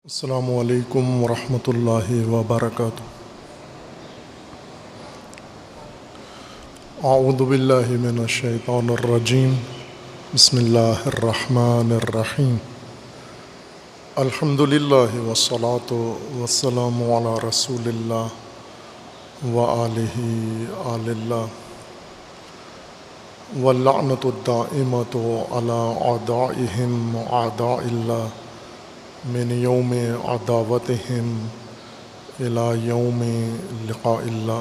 السلام علیکم ورحمۃ اللہ وبرکاتہ۔ اعوذ باللہ من الشیطان الرجیم، بسم اللہ الرحمن الرحیم۔ الحمد للہ والصلاۃ والسلام علی رسول اللہ وآلہ آل اللہ، واللعنۃ الدائمۃ علی اعدائہم اعداء اللہ من یوم عداوتہم الی یوم لقاء اللہ۔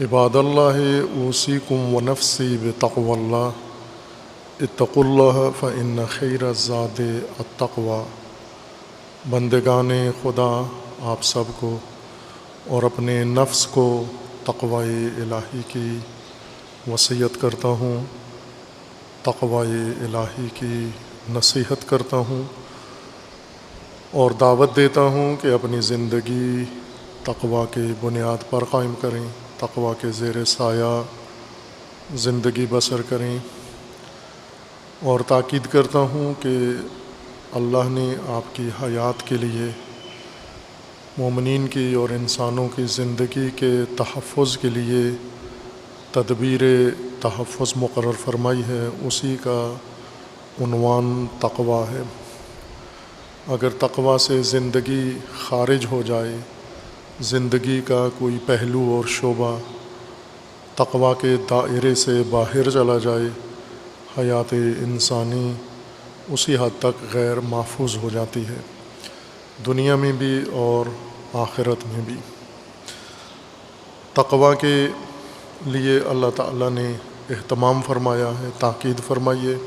عباد اللہ اوصیکم ونفسی بتقوی اللہ، اتقوا اللہ فإن خیر الزاد التقوی۔ بندگان خدا، آپ سب کو اور اپنے نفس کو تقوی الہی کی وصیت کرتا ہوں، تقوی الہی کی نصیحت کرتا ہوں اور دعوت دیتا ہوں کہ اپنی زندگی تقوی کے بنیاد پر قائم کریں، تقوی کے زیر سایہ زندگی بسر کریں، اور تاکید کرتا ہوں کہ اللہ نے آپ کی حیات کے لیے، مومنین کی اور انسانوں کی زندگی کے تحفظ کے لیے تدبیر تحفظ مقرر فرمائی ہے، اسی کا عنوان تقوی ہے۔ اگر تقوی سے زندگی خارج ہو جائے، زندگی کا کوئی پہلو اور شعبہ تقوی کے دائرے سے باہر چلا جائے، حیات انسانی اسی حد تک غیر محفوظ ہو جاتی ہے، دنیا میں بھی اور آخرت میں بھی۔ تقوی کے لیے اللہ تعالیٰ نے اہتمام فرمایا ہے، تاکید فرمائی ہے،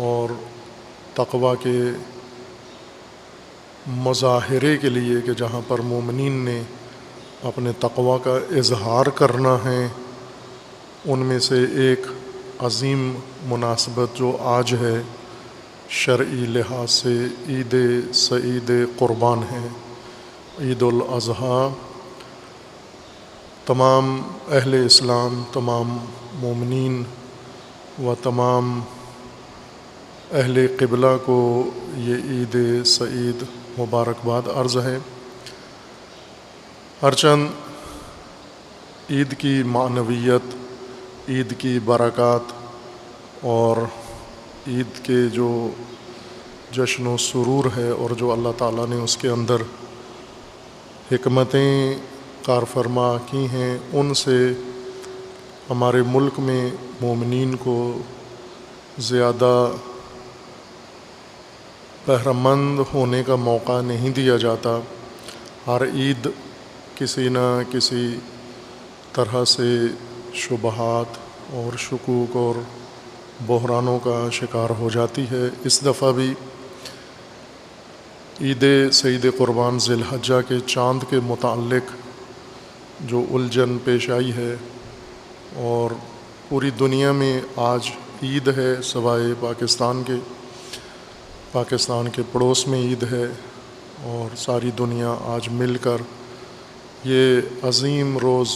اور تقوی کے مظاہرے کے لیے کہ جہاں پر مومنین نے اپنے تقوی کا اظہار کرنا ہے، ان میں سے ایک عظیم مناسبت جو آج ہے شرعی لحاظ سے عید سعید قربان ہے، عید الاضحیٰ۔ تمام اہل اسلام، تمام مومنین و تمام اہل قبلہ کو یہ عید سعید مبارکباد عرض ہے۔ ہرچند عید کی معنویت، عید کی برکات اور عید کے جو جشن و سرور ہے اور جو اللہ تعالیٰ نے اس کے اندر حکمتیں کار فرما کی ہیں، ان سے ہمارے ملک میں مومنین کو زیادہ بہرہ مند ہونے کا موقع نہیں دیا جاتا۔ ہر عید کسی نہ کسی طرح سے شبہات اور شکوک اور بحرانوں کا شکار ہو جاتی ہے۔ اس دفعہ بھی عید سعید قربان ذی الحجہ کے چاند کے متعلق جو الجھن پیش آئی ہے، اور پوری دنیا میں آج عید ہے سوائے پاکستان کے پڑوس میں عید ہے، اور ساری دنیا آج مل کر یہ عظیم روز،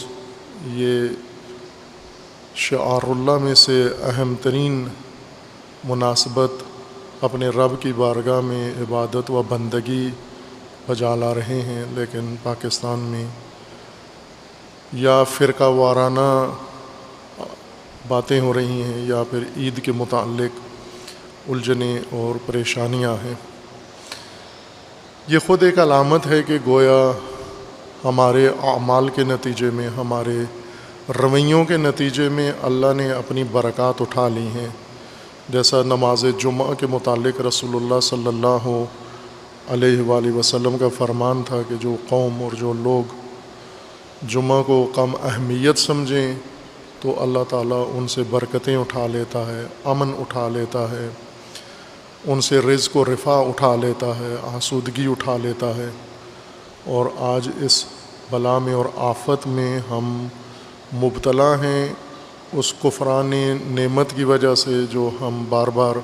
یہ شعار اللہ میں سے اہم ترین مناسبت اپنے رب کی بارگاہ میں عبادت و بندگی بجا لا رہے ہیں، لیکن پاکستان میں یا فرقہ وارانہ باتیں ہو رہی ہیں یا پھر عید کے متعلق الجھنیں اور پریشانیاں ہیں۔ یہ خود ایک علامت ہے کہ گویا ہمارے اعمال کے نتیجے میں، ہمارے رویوں کے نتیجے میں اللہ نے اپنی برکات اٹھا لی ہیں۔ جیسا نماز جمعہ کے متعلق رسول اللہ صلی اللہ علیہ وآلہ وسلم کا فرمان تھا کہ جو قوم اور جو لوگ جمعہ کو کم اہمیت سمجھیں تو اللہ تعالیٰ ان سے برکتیں اٹھا لیتا ہے، امن اٹھا لیتا ہے، ان سے رزق و رفاہ اٹھا لیتا ہے، آسودگی اٹھا لیتا ہے۔ اور آج اس بلا میں اور آفت میں ہم مبتلا ہیں اس کفران نعمت کی وجہ سے جو ہم بار بار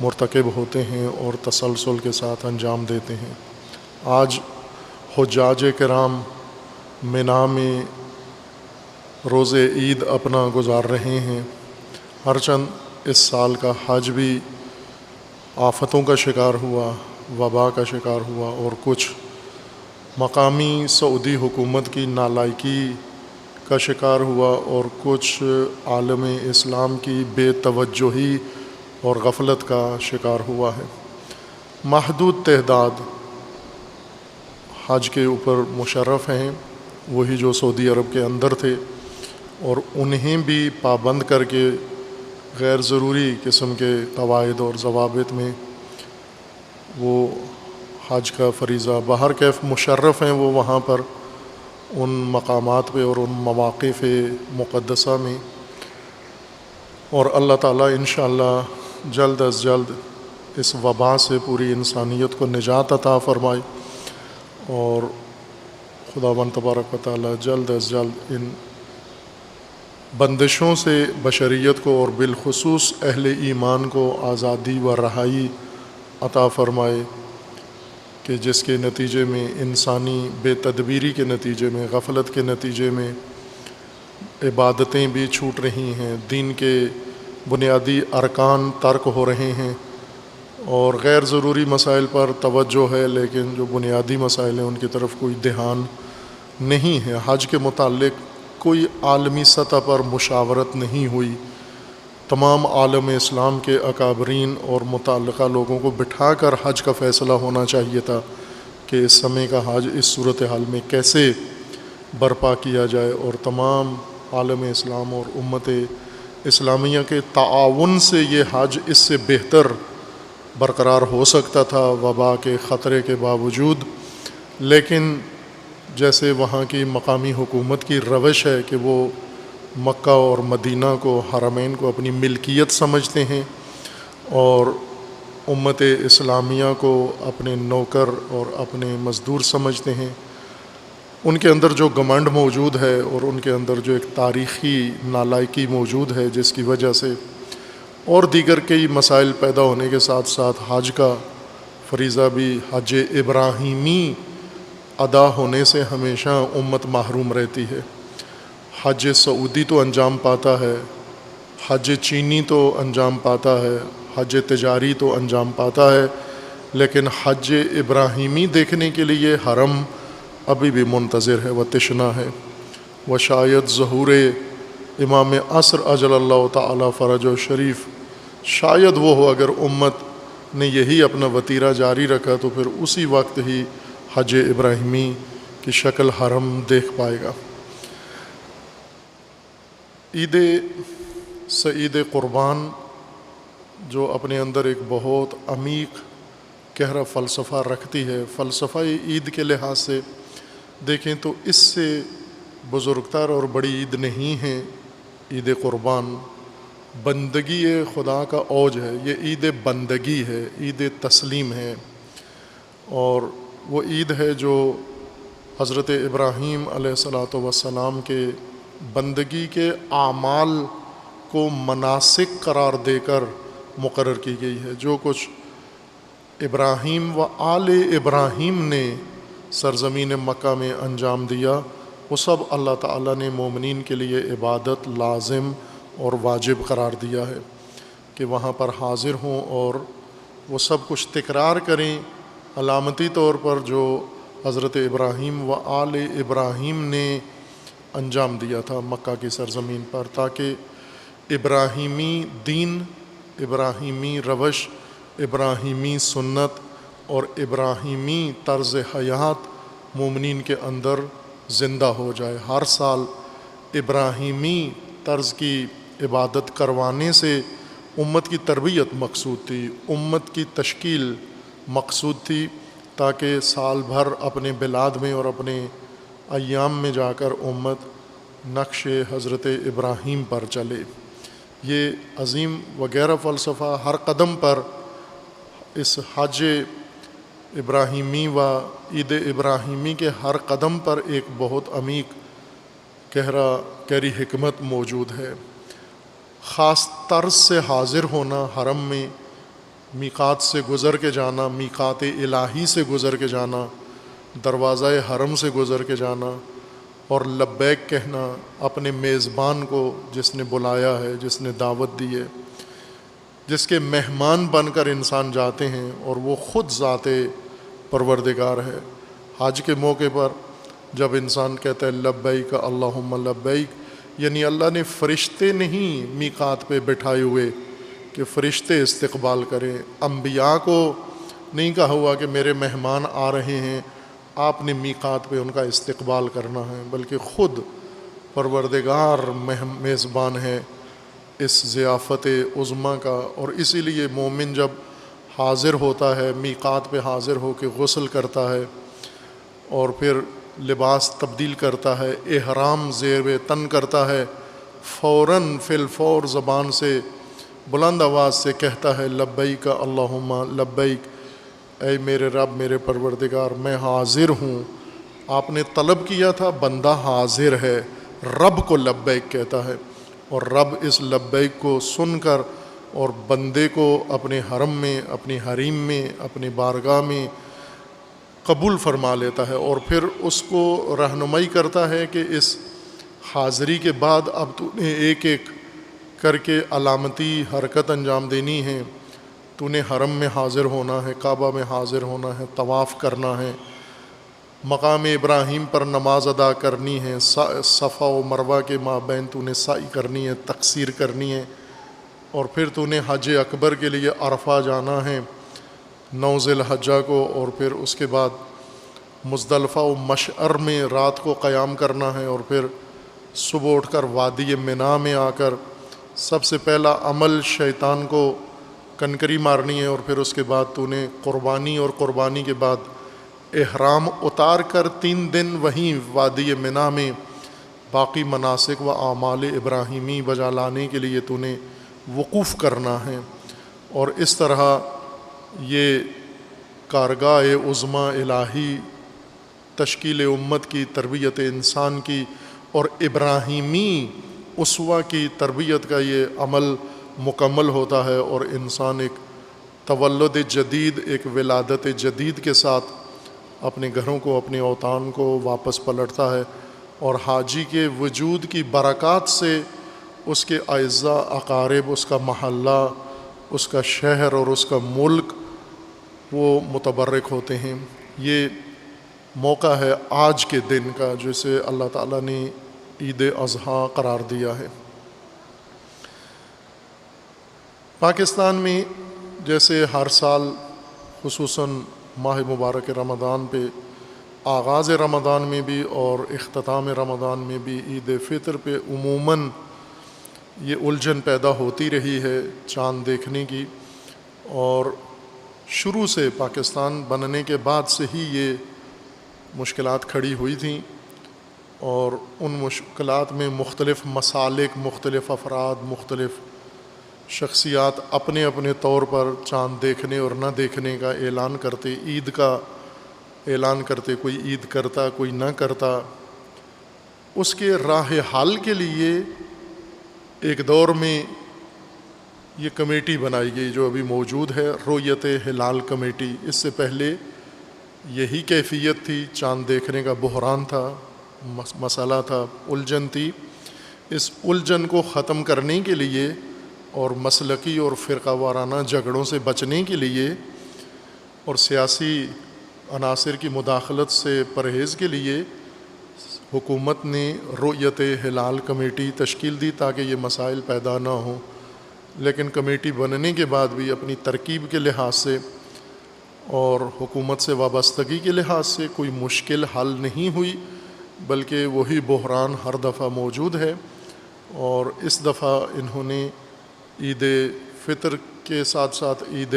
مرتکب ہوتے ہیں اور تسلسل کے ساتھ انجام دیتے ہیں۔ آج حجاج کرام منا میں روز عید اپنا گزار رہے ہیں، ہرچند اس سال کا حج بھی آفتوں کا شکار ہوا، وبا کا شکار ہوا اور کچھ مقامی سعودی حکومت کی نالائکی کا شکار ہوا اور کچھ عالم اسلام کی بے توجہی اور غفلت کا شکار ہوا ہے۔ محدود تعداد حج کے اوپر مشرف ہیں، وہی جو سعودی عرب کے اندر تھے، اور انہیں بھی پابند کر کے غیر ضروری قسم کے قواعد اور ضوابط میں وہ حج کا فریضہ بہر کیف مشرف ہیں وہ وہاں پر ان مقامات پہ اور ان مواقف مقدسہ میں، اور اللہ تعالیٰ انشاءاللہ جلد از جلد اس وبا سے پوری انسانیت کو نجات عطا فرمائے، اور خداوند تبارک و تعالیٰ جلد از جلد ان بندشوں سے بشریت کو اور بالخصوص اہل ایمان کو آزادی و رہائی عطا فرمائے، کہ جس کے نتیجے میں انسانی بے تدبیری کے نتیجے میں، غفلت کے نتیجے میں عبادتیں بھی چھوٹ رہی ہیں، دین کے بنیادی ارکان ترک ہو رہے ہیں، اور غیر ضروری مسائل پر توجہ ہے لیکن جو بنیادی مسائل ہیں ان کی طرف کوئی دھیان نہیں ہے۔ حج کے متعلق کوئی عالمی سطح پر مشاورت نہیں ہوئی، تمام عالم اسلام کے اکابرین اور متعلقہ لوگوں کو بٹھا کر حج کا فیصلہ ہونا چاہیے تھا کہ اس سمے کا حج اس صورتحال میں کیسے برپا کیا جائے، اور تمام عالم اسلام اور امت اسلامیہ کے تعاون سے یہ حج اس سے بہتر برقرار ہو سکتا تھا وبا کے خطرے کے باوجود، لیکن جیسے وہاں کی مقامی حکومت کی روش ہے کہ وہ مکہ اور مدینہ کو، حرمین کو اپنی ملکیت سمجھتے ہیں اور امت اسلامیہ کو اپنے نوکر اور اپنے مزدور سمجھتے ہیں، ان کے اندر جو گھمنڈ موجود ہے اور ان کے اندر جو ایک تاریخی نالائکی موجود ہے، جس کی وجہ سے اور دیگر کئی مسائل پیدا ہونے کے ساتھ ساتھ حج کا فریضہ بھی حج ابراہیمی ادا ہونے سے ہمیشہ امت محروم رہتی ہے۔ حج سعودی تو انجام پاتا ہے، حج چینی تو انجام پاتا ہے، حج تجاری تو انجام پاتا ہے، لیکن حج ابراہیمی دیکھنے کے لیے حرم ابھی بھی منتظر ہے و تشنا ہے، و شاید ظہور امام عصر اجل اللہ تعالی فرج و شریف شاید وہ ہو، اگر امت نے یہی اپنا وتیرہ جاری رکھا تو پھر اسی وقت ہی حج ابراہیمی کی شکل حرم دیکھ پائے گا۔ عید سعید قربان جو اپنے اندر ایک بہت عمیق گہرا فلسفہ رکھتی ہے، فلسفہ عید کے لحاظ سے دیکھیں تو اس سے بزرگتر اور بڑی عید نہیں ہے عید قربان، بندگی خدا کا اوج ہے، یہ عید بندگی ہے، عید تسلیم ہے، اور وہ عید ہے جو حضرت ابراہیم علیہ الصلاۃ والسلام کے بندگی کے اعمال کو مناسک قرار دے کر مقرر کی گئی ہے۔ جو کچھ ابراہیم و آل ابراہیم نے سرزمین مکہ میں انجام دیا، وہ سب اللہ تعالیٰ نے مومنین کے لیے عبادت لازم اور واجب قرار دیا ہے کہ وہاں پر حاضر ہوں اور وہ سب کچھ تکرار کریں، علامتی طور پر جو حضرت ابراہیم و آل ابراہیم نے انجام دیا تھا مکہ کی سرزمین پر، تاکہ ابراہیمی دین، ابراہیمی روش، ابراہیمی سنت اور ابراہیمی طرز حیات مومنین کے اندر زندہ ہو جائے۔ ہر سال ابراہیمی طرز کی عبادت کروانے سے امت کی تربیت مقصود تھی، امت کی تشکیل مقصود تھی، تاکہ سال بھر اپنے بلاد میں اور اپنے ایام میں جا کر امت نقش حضرت ابراہیم پر چلے۔ یہ عظیم وغیرہ فلسفہ ہر قدم پر اس حج ابراہیمی و عید ابراہیمی کے ہر قدم پر ایک بہت عمیق گہری حکمت موجود ہے۔ خاص طرز سے حاضر ہونا حرم میں، میقات سے گزر کے جانا، میقات الہی سے گزر کے جانا، دروازہ حرم سے گزر کے جانا اور لبیک کہنا اپنے میزبان کو جس نے بلایا ہے، جس نے دعوت دی ہے، جس کے مہمان بن کر انسان جاتے ہیں، اور وہ خود ذات پروردگار ہے۔ حج کے موقع پر جب انسان کہتا ہے لبیک اللہم لبیک، یعنی اللہ نے فرشتے نہیں میقات پہ بٹھائے ہوئے کہ فرشتے استقبال کریں، انبیاء کو نہیں کہا ہوا کہ میرے مہمان آ رہے ہیں آپ نے میقات پہ ان کا استقبال کرنا ہے، بلکہ خود پروردگار میزبان ہے اس ضیافت عظمیٰ کا۔ اور اسی لیے مومن جب حاضر ہوتا ہے، میقات پہ حاضر ہو کے غسل کرتا ہے اور پھر لباس تبدیل کرتا ہے، احرام زیر تن کرتا ہے، فوراً فی الفور زبان سے بلند آواز سے کہتا ہے لبیک اللہم لبیک، اے میرے رب میرے پروردگار میں حاضر ہوں۔ آپ نے طلب کیا تھا، بندہ حاضر ہے، رب کو لبیک کہتا ہے، اور رب اس لبیک کو سن کر اور بندے کو اپنے حرم میں، اپنی حریم میں، اپنی بارگاہ میں قبول فرما لیتا ہے، اور پھر اس کو رہنمائی کرتا ہے کہ اس حاضری کے بعد اب تو نے ایک ایک کر کے علامتی حرکت انجام دینی ہے، تو نے حرم میں حاضر ہونا ہے، کعبہ میں حاضر ہونا ہے، طواف کرنا ہے، مقام ابراہیم پر نماز ادا کرنی ہے، صفا و مروہ کے مابین تو نے سعی کرنی ہے، تقصیر کرنی ہے، اور پھر تو نے حج اکبر کے لیے عرفہ جانا ہے 9 ذی الحجہ کو، اور پھر اس کے بعد مزدلفہ و مشعر میں رات کو قیام کرنا ہے، اور پھر صبح اٹھ کر وادی منی میں آ کر سب سے پہلا عمل شیطان کو کنکری مارنی ہے، اور پھر اس کے بعد تو نے قربانی، اور قربانی کے بعد احرام اتار کر 3 دن وہیں وادی منی میں باقی مناسک و اعمال ابراہیمی بجا لانے کے لیے تو نے وقوف کرنا ہے۔ اور اس طرح یہ کارگاہ عظمیٰ الہی، تشکیل امت کی، تربیت انسان کی اور ابراہیمی اسوہ کی تربیت کا یہ عمل مکمل ہوتا ہے، اور انسان ایک تولد جدید، ایک ولادت جدید کے ساتھ اپنے گھروں کو، اپنے اوطان کو واپس پلٹتا ہے، اور حاجی کے وجود کی برکات سے اس کے اعزاء اقارب، اس کا محلہ، اس کا شہر اور اس کا ملک وہ متبرک ہوتے ہیں۔ یہ موقع ہے آج کے دن کا، جسے اللہ تعالیٰ نے عید اضحیٰ قرار دیا ہے۔ پاکستان میں جیسے ہر سال خصوصاً ماہ مبارک رمضان پہ، آغاز رمضان میں بھی اور اختتام رمضان میں بھی عید فطر پہ عموماً یہ الجھن پیدا ہوتی رہی ہے چاند دیکھنے کی، اور شروع سے پاکستان بننے کے بعد سے ہی یہ مشکلات کھڑی ہوئی تھیں، اور ان مشکلات میں مختلف مسالک، مختلف افراد، مختلف شخصیات اپنے اپنے طور پر چاند دیکھنے اور نہ دیکھنے کا اعلان کرتے، عید کا اعلان کرتے، کوئی عید کرتا کوئی نہ کرتا۔ اس کے راہ حل کے لیے ایک دور میں یہ کمیٹی بنائی گئی جو ابھی موجود ہے، رؤیت ہلال کمیٹی۔ اس سے پہلے یہی کیفیت تھی، چاند دیکھنے کا بحران تھا، مسئلہ تھا، الجھن تھی۔ اس الجھن کو ختم کرنے کے لیے اور مسلکی اور فرقہ وارانہ جھگڑوں سے بچنے کے لیے اور سیاسی عناصر کی مداخلت سے پرہیز کے لیے حکومت نے رؤیت ہلال کمیٹی تشکیل دی تاکہ یہ مسائل پیدا نہ ہوں، لیکن کمیٹی بننے کے بعد بھی اپنی ترکیب کے لحاظ سے اور حکومت سے وابستگی کے لحاظ سے کوئی مشکل حل نہیں ہوئی، بلکہ وہی بحران ہر دفعہ موجود ہے۔ اور اس دفعہ انہوں نے عید فطر کے ساتھ ساتھ عید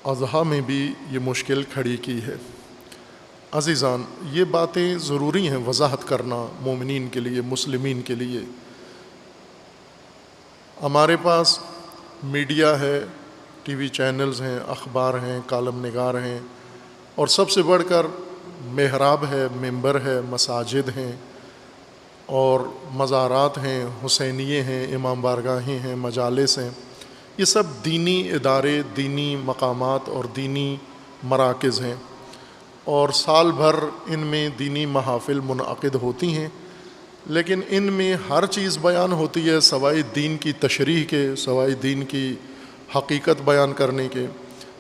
اضحیٰ میں بھی یہ مشکل کھڑی کی ہے۔ عزیزان، یہ باتیں ضروری ہیں وضاحت کرنا مومنین کے لیے، مسلمین کے لیے۔ ہمارے پاس میڈیا ہے، ٹی وی چینلز ہیں، اخبار ہیں، کالم نگار ہیں، اور سب سے بڑھ کر محراب ہے، ممبر ہے، مساجد ہیں اور مزارات ہیں، حسینیے ہیں، امام بارگاہیں ہیں، مجالس ہیں۔ یہ سب دینی ادارے، دینی مقامات اور دینی مراکز ہیں، اور سال بھر ان میں دینی محافل منعقد ہوتی ہیں لیکن ان میں ہر چیز بیان ہوتی ہے سوائے دین کی تشریح کے، سوائے دین کی حقیقت بیان کرنے کے۔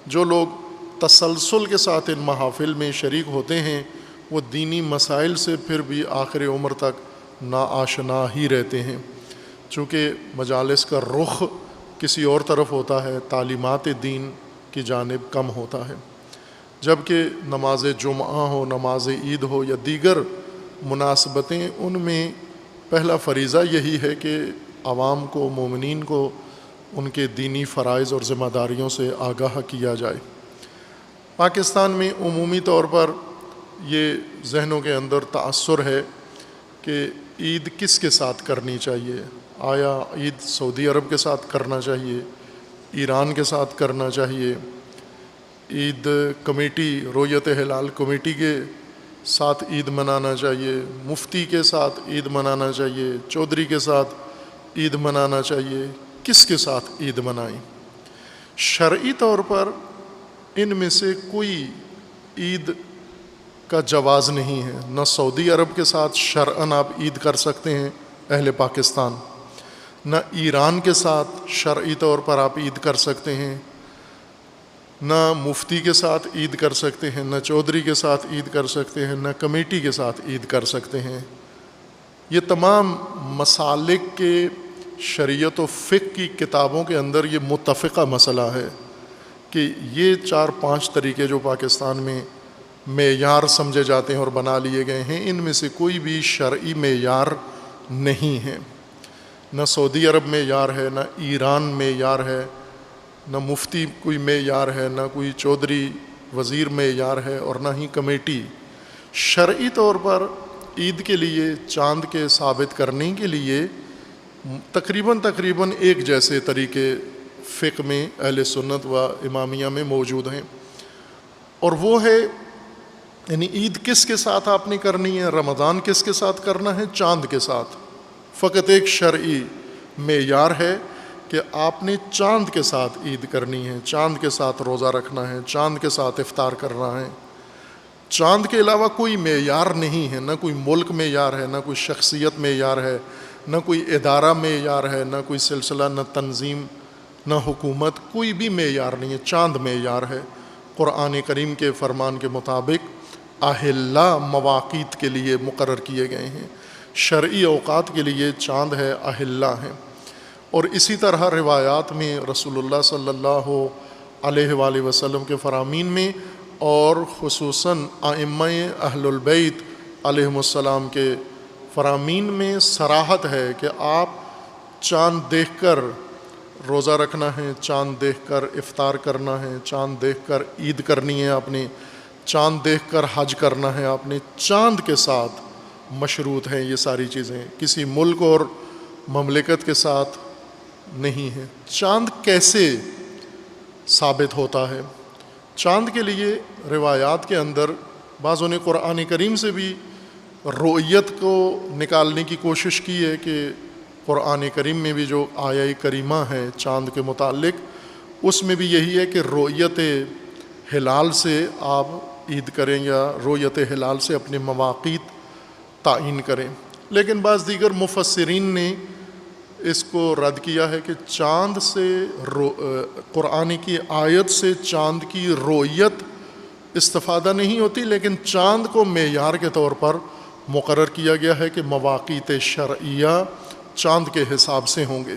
جو لوگ تسلسل کے ساتھ ان محافل میں شریک ہوتے ہیں وہ دینی مسائل سے پھر بھی آخر عمر تک ناآشنا ہی رہتے ہیں، چونکہ مجالس کا رخ کسی اور طرف ہوتا ہے، تعلیمات دین کی جانب کم ہوتا ہے۔ جبکہ نماز جمعہ ہو، نماز عید ہو یا دیگر مناسبتیں، ان میں پہلا فریضہ یہی ہے کہ عوام کو، مومنین کو ان کے دینی فرائض اور ذمہ داریوں سے آگاہ کیا جائے۔ پاکستان میں عمومی طور پر یہ ذہنوں کے اندر تأثر ہے کہ عید کس کے ساتھ کرنی چاہیے۔ آیا عید سعودی عرب کے ساتھ کرنا چاہیے، ایران کے ساتھ کرنا چاہیے، عید کمیٹی، رویت ہلال کمیٹی کے ساتھ عید منانا چاہیے، مفتی کے ساتھ عید منانا چاہیے، چودھری کے ساتھ عید منانا چاہیے، کس کے ساتھ عید منائیں؟ شرعی طور پر ان میں سے کوئی عید کا جواز نہیں ہے۔ نہ سعودی عرب کے ساتھ شرعاً آپ عید کر سکتے ہیں اہل پاکستان، نہ ایران کے ساتھ شرعی طور پر آپ عید کر سکتے ہیں، نہ مفتی کے ساتھ عید کر سکتے ہیں، نہ چودھری کے ساتھ عید کر سکتے ہیں، نہ کمیٹی کے ساتھ عید کر سکتے ہیں۔ یہ تمام مسالک کے شریعت و فقہ کی کتابوں کے اندر یہ متفقہ مسئلہ ہے کہ یہ 4-5 طریقے جو پاکستان میں معیار سمجھے جاتے ہیں اور بنا لیے گئے ہیں، ان میں سے کوئی بھی شرعی معیار نہیں ہے۔ نہ سعودی عرب معیار ہے، نہ ایران معیار ہے، نہ مفتی کوئی معیار ہے، نہ کوئی چودھری وزیر معیار ہے، اور نہ ہی کمیٹی۔ شرعی طور پر عید کے لیے چاند کے ثابت کرنے کے لیے تقریباً ایک جیسے طریقے فقہ میں اہل سنت و امامیہ میں موجود ہیں، اور وہ ہے یعنی عید کس کے ساتھ آپ نے کرنی ہے، رمضان کس کے ساتھ کرنا ہے، چاند کے ساتھ۔ فقط ایک شرعی معیار ہے کہ آپ نے چاند کے ساتھ عید کرنی ہے، چاند کے ساتھ روزہ رکھنا ہے، چاند کے ساتھ افطار کرنا ہے۔ چاند کے علاوہ کوئی معیار نہیں ہے، نہ کوئی ملک معیار ہے، نہ کوئی شخصیت معیار ہے، نہ کوئی ادارہ معیار ہے، نہ کوئی سلسلہ، نہ تنظیم، نہ حکومت، کوئی بھی معیار نہیں ہے، چاند معیار ہے۔ قرآن کریم کے فرمان کے مطابق اہلّہ مواقیت کے لیے مقرر کیے گئے ہیں، شرعی اوقات کے لیے چاند ہے، اہلّہ ہیں۔ اور اسی طرح روایات میں رسول اللہ صلی اللہ علیہ وآلہ وسلم کے فرامین میں، اور خصوصاً ائمہ اہل البیت علیہم السلام کے فرامین میں صراحت ہے کہ آپ چاند دیکھ کر روزہ رکھنا ہے، چاند دیکھ کر افطار کرنا ہے، چاند دیکھ کر عید کرنی ہے آپ نے، چاند دیکھ کر حج کرنا ہے آپ نے، چاند کے ساتھ مشروط ہیں یہ ساری چیزیں، کسی ملک اور مملکت کے ساتھ نہیں ہے۔ چاند کیسے ثابت ہوتا ہے؟ چاند کے لیے روایات کے اندر بعضوں نے قرآن کریم سے بھی رؤیت کو نکالنے کی کوشش کی ہے کہ قرآن کریم میں بھی جو آیہ کریمہ ہے چاند کے متعلق، اس میں بھی یہی ہے کہ رؤیت ہلال سے آپ عید کریں یا رؤیت ہلال سے اپنے مواقیت تعین کریں۔ لیکن بعض دیگر مفسرین نے اس کو رد کیا ہے کہ چاند سے قرآن کی آیت سے چاند کی رؤیت استفادہ نہیں ہوتی، لیکن چاند کو معیار کے طور پر مقرر کیا گیا ہے کہ مواقیت شرعیہ چاند کے حساب سے ہوں گے۔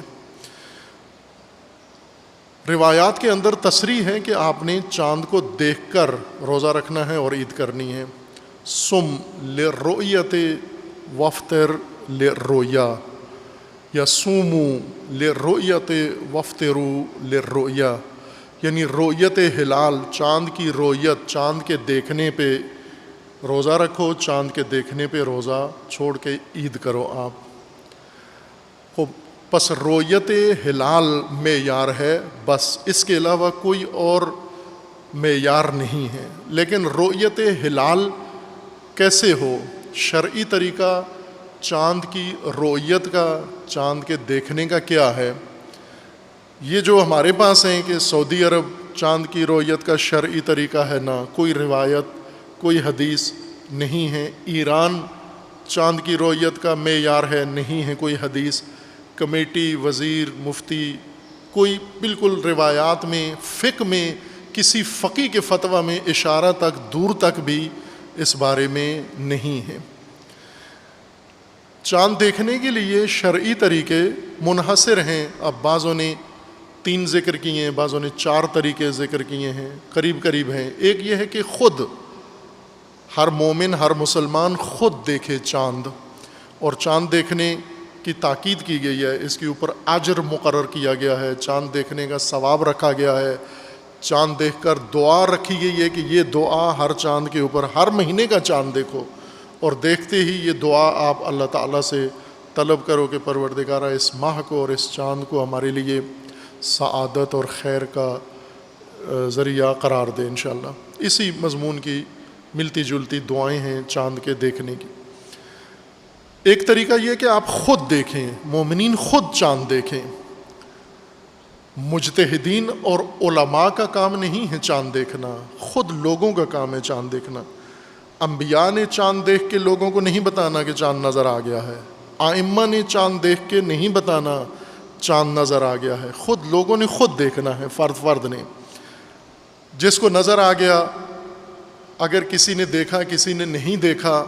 روایات کے اندر تصریح ہے کہ آپ نے چاند کو دیکھ کر روزہ رکھنا ہے اور عید کرنی ہے۔ سم للرؤیت وافطر للرؤیا، یا سومو للرؤیت وافطروا للرؤیا، یعنی رؤیت ہلال، چاند کی رؤیت، چاند کے دیکھنے پہ روزہ رکھو، چاند کے دیکھنے پہ روزہ چھوڑ کے عید کرو آپ۔ پس رؤیت ہلال معیار ہے، بس اس کے علاوہ کوئی اور معیار نہیں ہے۔ لیکن رؤیت ہلال کیسے ہو؟ شرعی طریقہ چاند کی رؤیت کا، چاند کے دیکھنے کا کیا ہے؟ یہ جو ہمارے پاس ہیں کہ سعودی عرب چاند کی رؤیت کا شرعی طریقہ ہے، نہ کوئی روایت، کوئی حدیث نہیں ہے۔ ایران چاند کی رویت کا معیار ہے، نہیں ہے کوئی حدیث، کمیٹی، وزیر، مفتی، کوئی بالکل روایات میں، فقہ میں، کسی فقی کے فتویٰ میں اشارہ تک دور تک بھی اس بارے میں نہیں ہے۔ چاند دیکھنے کے لیے شرعی طریقے منحصر ہیں، اب بعضوں نے 3 ذکر کیے ہیں، بعضوں نے 4 طریقے ذکر کیے ہیں، قریب قریب ہیں۔ ایک یہ ہے کہ خود ہر مومن، ہر مسلمان خود دیکھے چاند، اور چاند دیکھنے کی تاکید کی گئی ہے، اس کے اوپر اجر مقرر کیا گیا ہے، چاند دیکھنے کا ثواب رکھا گیا ہے، چاند دیکھ کر دعا رکھی گئی ہے کہ یہ دعا ہر چاند کے اوپر، ہر مہینے کا چاند دیکھو اور دیکھتے ہی یہ دعا آپ اللہ تعالیٰ سے طلب کرو کہ پروردگارہ اس ماہ کو اور اس چاند کو ہمارے لیے سعادت اور خیر کا ذریعہ قرار دے انشاءاللہ۔ اسی مضمون کی ملتی جلتی دعائیں ہیں چاند کے دیکھنے کی۔ ایک طریقہ یہ کہ آپ خود دیکھیں، مومنین خود چاند دیکھیں۔ مجتہدین اور علماء کا کام نہیں ہے چاند دیکھنا، خود لوگوں کا کام ہے چاند دیکھنا۔ انبیاء نے چاند دیکھ کے لوگوں کو نہیں بتانا کہ چاند نظر آ گیا ہے، ائمہ نے چاند دیکھ کے نہیں بتانا چاند نظر آ گیا ہے، خود لوگوں نے خود دیکھنا ہے، فرد فرد نے۔ جس کو نظر آ گیا، اگر کسی نے دیکھا کسی نے نہیں دیکھا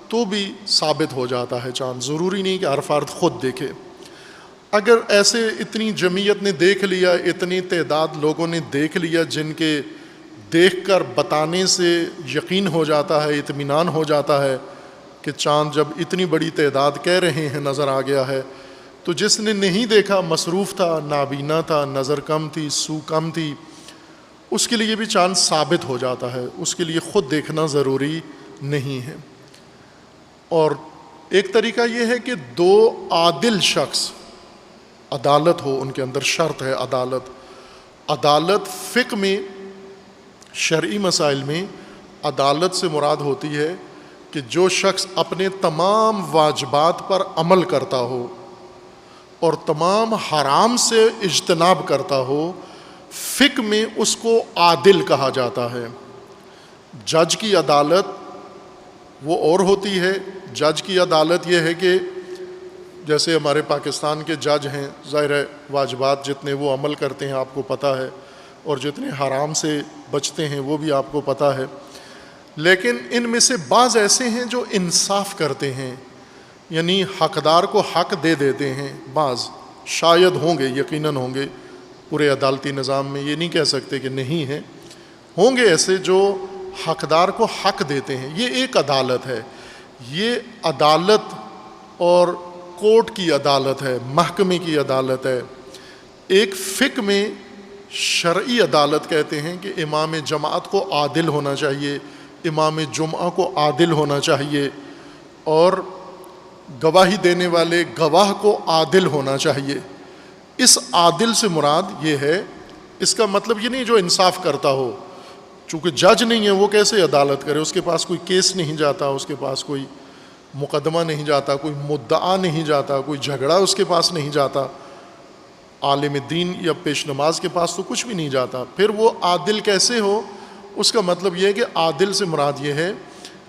تو بھی ثابت ہو جاتا ہے چاند، ضروری نہیں کہ ہر فرد خود دیکھے۔ اگر ایسے اتنی جمعیت نے دیکھ لیا، اتنی تعداد لوگوں نے دیکھ لیا جن کے دیکھ کر بتانے سے یقین ہو جاتا ہے، اطمینان ہو جاتا ہے کہ چاند جب اتنی بڑی تعداد کہہ رہے ہیں نظر آ گیا ہے، تو جس نے نہیں دیکھا، مصروف تھا، نابینا تھا، نظر کم تھی، سو کم تھی، اس کے لیے بھی چاند ثابت ہو جاتا ہے، اس کے لیے خود دیکھنا ضروری نہیں ہے۔ اور ایک طریقہ یہ ہے کہ 2 عادل شخص، عدالت ہو ان کے اندر، شرط ہے عدالت۔ عدالت فقہ میں، شرعی مسائل میں عدالت سے مراد ہوتی ہے کہ جو شخص اپنے تمام واجبات پر عمل کرتا ہو اور تمام حرام سے اجتناب کرتا ہو، فقہ میں اس کو عادل کہا جاتا ہے۔ جج کی عدالت وہ اور ہوتی ہے، جج کی عدالت یہ ہے کہ جیسے ہمارے پاکستان کے جج ہیں، ظاہر ہے واجبات جتنے وہ عمل کرتے ہیں آپ کو پتہ ہے، اور جتنے حرام سے بچتے ہیں وہ بھی آپ کو پتہ ہے، لیکن ان میں سے بعض ایسے ہیں جو انصاف کرتے ہیں، یعنی حقدار کو حق دے دیتے ہیں۔ بعض شاید ہوں گے، یقیناً ہوں گے، پورے عدالتی نظام میں یہ نہیں کہہ سکتے کہ نہیں ہیں، ہوں گے ایسے جو حقدار کو حق دیتے ہیں۔ یہ ایک عدالت ہے، یہ عدالت اور کورٹ کی عدالت ہے، محکمے کی عدالت ہے۔ ایک فقہ میں شرعی عدالت کہتے ہیں کہ امام جماعت کو عادل ہونا چاہیے، امام جمعہ کو عادل ہونا چاہیے، اور گواہی دینے والے گواہ کو عادل ہونا چاہیے۔ اس عادل سے مراد یہ ہے، اس کا مطلب یہ نہیں جو انصاف کرتا ہو، چونکہ جج نہیں ہے وہ کیسے عدالت کرے، اس کے پاس کوئی کیس نہیں جاتا، اس کے پاس کوئی مقدمہ نہیں جاتا، کوئی مدعا نہیں جاتا، کوئی جھگڑا اس کے پاس نہیں جاتا، عالم دین یا پیش نماز کے پاس تو کچھ بھی نہیں جاتا، پھر وہ عادل کیسے ہو؟ اس کا مطلب یہ ہے کہ عادل سے مراد یہ ہے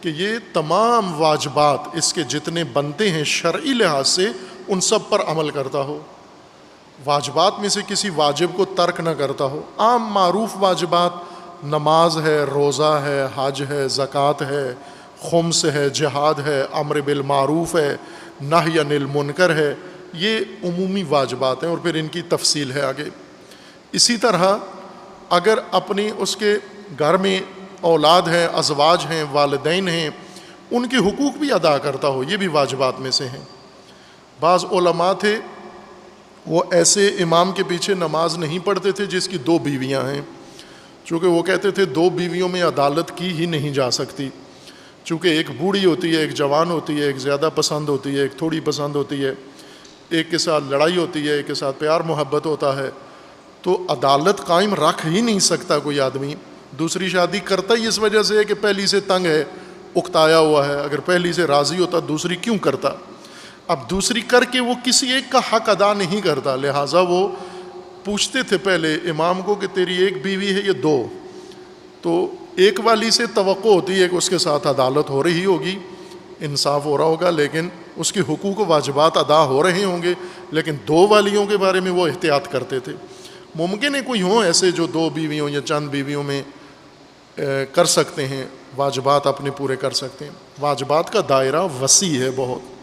کہ یہ تمام واجبات اس کے جتنے بنتے ہیں شرعی لحاظ سے ان سب پر عمل کرتا ہو، واجبات میں سے کسی واجب کو ترک نہ کرتا ہو۔ عام معروف واجبات، نماز ہے، روزہ ہے، حج ہے، زکوٰۃ ہے، خمس ہے، جہاد ہے، امر بالمعروف ہے، نہی عن المنکر ہے، یہ عمومی واجبات ہیں اور پھر ان کی تفصیل ہے آگے۔ اسی طرح اگر اپنی اس کے گھر میں اولاد ہیں، ازواج ہیں، والدین ہیں، ان کے حقوق بھی ادا کرتا ہو، یہ بھی واجبات میں سے ہیں۔ بعض علماء تھے وہ ایسے امام کے پیچھے نماز نہیں پڑھتے تھے جس کی 2 بیویاں ہیں، چونکہ وہ کہتے تھے 2 بیویوں میں عدالت کی ہی نہیں جا سکتی، چونکہ ایک بوڑھی ہوتی ہے، ایک جوان ہوتی ہے، ایک زیادہ پسند ہوتی ہے، ایک تھوڑی پسند ہوتی ہے، ایک کے ساتھ لڑائی ہوتی ہے، ایک کے ساتھ پیار محبت ہوتا ہے، تو عدالت قائم رکھ ہی نہیں سکتا کوئی آدمی۔ دوسری شادی کرتا ہی اس وجہ سے ہے کہ پہلی سے تنگ ہے، اکتایا ہوا ہے، اگر پہلی سے راضی ہوتا دوسری کیوں کرتا؟ اب دوسری کر کے وہ کسی ایک کا حق ادا نہیں کرتا، لہٰذا وہ پوچھتے تھے پہلے امام کو کہ تیری ایک بیوی ہے یا 2؟ تو ایک والی سے توقع ہوتی ہے کہ اس کے ساتھ عدالت ہو رہی ہوگی، انصاف ہو رہا ہوگا، لیکن اس کے حقوق و واجبات ادا ہو رہے ہوں گے، لیکن 2 والیوں کے بارے میں وہ احتیاط کرتے تھے۔ ممکن ہے کوئی ہوں ایسے جو 2 بیویوں یا چند بیویوں میں کر سکتے ہیں، واجبات اپنے پورے کر سکتے ہیں۔ واجبات کا دائرہ وسیع ہے بہت۔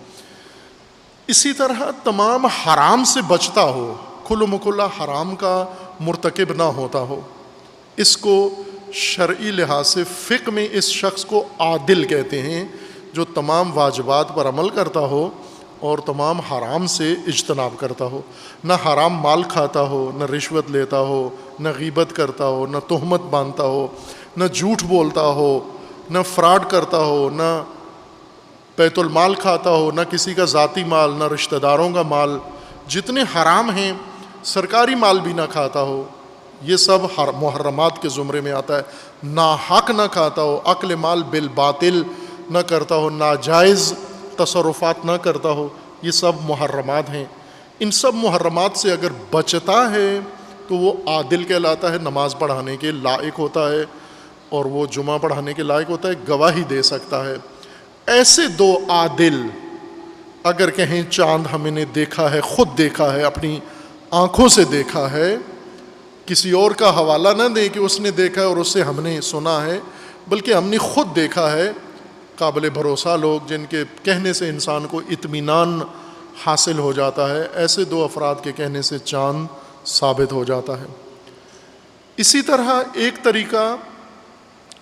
اسی طرح تمام حرام سے بچتا ہو، کھل و مکھلا حرام کا مرتکب نہ ہوتا ہو، اس کو شرعی لحاظ سے فقہ میں اس شخص کو عادل کہتے ہیں، جو تمام واجبات پر عمل کرتا ہو اور تمام حرام سے اجتناب کرتا ہو، نہ حرام مال کھاتا ہو، نہ رشوت لیتا ہو، نہ غیبت کرتا ہو، نہ تہمت باندھتا ہو، نہ جھوٹ بولتا ہو، نہ فراڈ کرتا ہو، نہ بیت المال کھاتا ہو، نہ کسی کا ذاتی مال، نہ رشتہ داروں کا مال، جتنے حرام ہیں سرکاری مال بھی نہ کھاتا ہو، یہ سب محرمات کے زمرے میں آتا ہے۔ ناحق نہ کھاتا ہو، اکل مال بالباطل نہ کرتا ہو، ناجائز تصرفات نہ کرتا ہو، یہ سب محرمات ہیں۔ ان سب محرمات سے اگر بچتا ہے تو وہ عادل کہلاتا ہے، نماز پڑھانے کے لائق ہوتا ہے، اور وہ جمعہ پڑھانے کے لائق ہوتا ہے، گواہی دے سکتا ہے۔ ایسے 2 عادل اگر کہیں چاند ہم نے دیکھا ہے، خود دیکھا ہے، اپنی آنکھوں سے دیکھا ہے، کسی اور کا حوالہ نہ دیں کہ اس نے دیکھا ہے اور اس سے ہم نے سنا ہے، بلکہ ہم نے خود دیکھا ہے، قابل بھروسہ لوگ جن کے کہنے سے انسان کو اطمینان حاصل ہو جاتا ہے، ایسے 2 افراد کے کہنے سے چاند ثابت ہو جاتا ہے۔ اسی طرح ایک طریقہ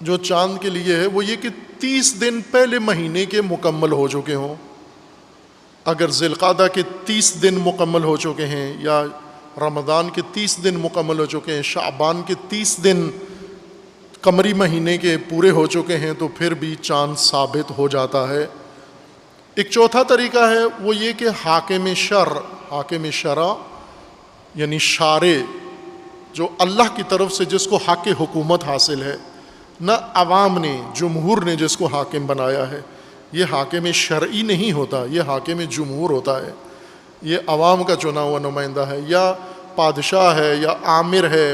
جو چاند کے لیے ہے وہ یہ کہ 30 دن پہلے مہینے کے مکمل ہو چکے ہوں۔ اگر ذی القعدہ کے 30 دن مکمل ہو چکے ہیں، یا رمضان کے 30 دن مکمل ہو چکے ہیں، شعبان کے 30 دن قمری مہینے کے پورے ہو چکے ہیں، تو پھر بھی چاند ثابت ہو جاتا ہے۔ ایک چوتھا طریقہ ہے وہ یہ کہ حاکم شرع یعنی شارع، جو اللہ کی طرف سے جس کو حق حکومت حاصل ہے، نہ عوام نے، جمہور نے جس کو حاکم بنایا ہے، یہ حاکم شرعی نہیں ہوتا، یہ حاکم جمہور ہوتا ہے، یہ عوام کا چنا ہوا نمائندہ ہے، یا بادشاہ ہے یا آمر ہے،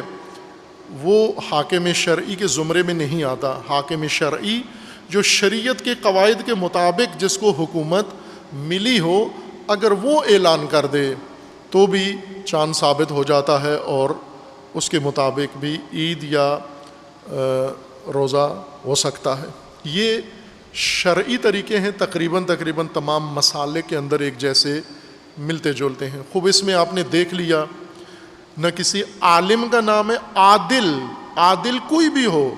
وہ حاکم شرعی کے زمرے میں نہیں آتا۔ حاکم شرعی جو شریعت کے قواعد کے مطابق جس کو حکومت ملی ہو، اگر وہ اعلان کر دے تو بھی چاند ثابت ہو جاتا ہے، اور اس کے مطابق بھی عید یا روزہ ہو سکتا ہے۔ یہ شرعی طریقے ہیں، تقریباً تمام مسالے کے اندر ایک جیسے ملتے جلتے ہیں۔ خوب اس میں آپ نے دیکھ لیا، نہ کسی عالم کا نام ہے، عادل کوئی بھی ہو،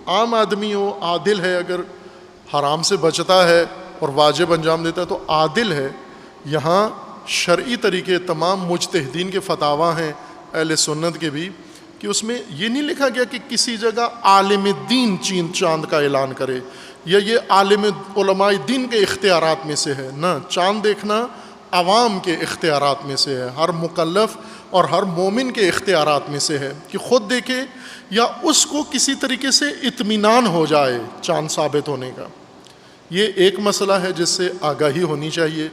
عام آدمی ہو، عادل ہے، اگر حرام سے بچتا ہے اور واجب انجام دیتا ہے تو عادل ہے۔ یہاں شرعی طریقے تمام مجتہدین کے فتاویٰ ہیں، اہل سنت کے بھی، کہ اس میں یہ نہیں لکھا گیا کہ کسی جگہ عالم دین چاند کا اعلان کرے، یا یہ عالم علماء دین کے اختیارات میں سے ہے، نہ، چاند دیکھنا عوام کے اختیارات میں سے ہے، ہر مکلف اور ہر مومن کے اختیارات میں سے ہے، کہ خود دیکھے یا اس کو کسی طریقے سے اطمینان ہو جائے چاند ثابت ہونے کا۔ یہ ایک مسئلہ ہے جس سے آگاہی ہونی چاہیے۔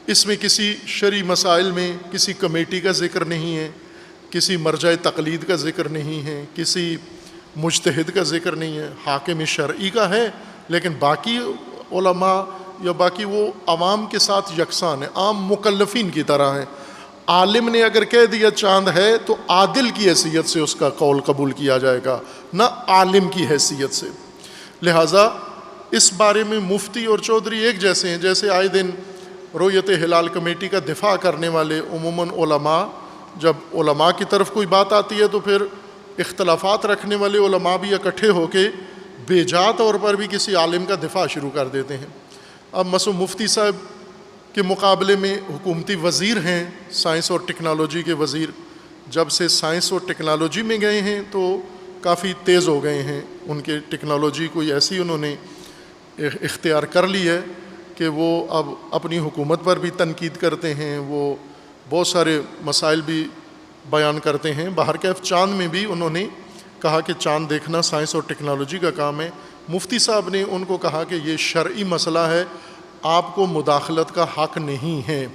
اس میں کسی شرعی مسائل میں کسی کمیٹی کا ذکر نہیں ہے، کسی مرجع تقلید کا ذکر نہیں ہے، کسی مجتہد کا ذکر نہیں ہے، حاکم شرعی کا ہے، لیکن باقی علماء یا باقی وہ عوام کے ساتھ یکساں ہیں، عام مکلفین کی طرح ہیں۔ عالم نے اگر کہہ دیا چاند ہے تو عادل کی حیثیت سے اس کا قول قبول کیا جائے گا، نہ عالم کی حیثیت سے۔ لہٰذا اس بارے میں مفتی اور چودھری ایک جیسے ہیں، جیسے آئے دن رؤیت ہلال کمیٹی کا دفاع کرنے والے عموماً علماء، جب علماء کی طرف کوئی بات آتی ہے تو پھر اختلافات رکھنے والے علماء بھی اکٹھے ہو کے بے جا طور پر بھی کسی عالم کا دفاع شروع کر دیتے ہیں۔ اب مثلا مفتی صاحب کے مقابلے میں حکومتی وزیر ہیں، سائنس اور ٹیکنالوجی کے وزیر، جب سے سائنس اور ٹیکنالوجی میں گئے ہیں تو کافی تیز ہو گئے ہیں، ان کے ٹیکنالوجی کوئی ایسی انہوں نے اختیار کر لی ہے کہ وہ اب اپنی حکومت پر بھی تنقید کرتے ہیں، وہ بہت سارے مسائل بھی بیان کرتے ہیں۔ بہرکیف چاند میں بھی انہوں نے کہا کہ چاند دیکھنا سائنس اور ٹیکنالوجی کا کام ہے۔ مفتی صاحب نے ان کو کہا کہ یہ شرعی مسئلہ ہے، آپ کو مداخلت کا حق نہیں ہے۔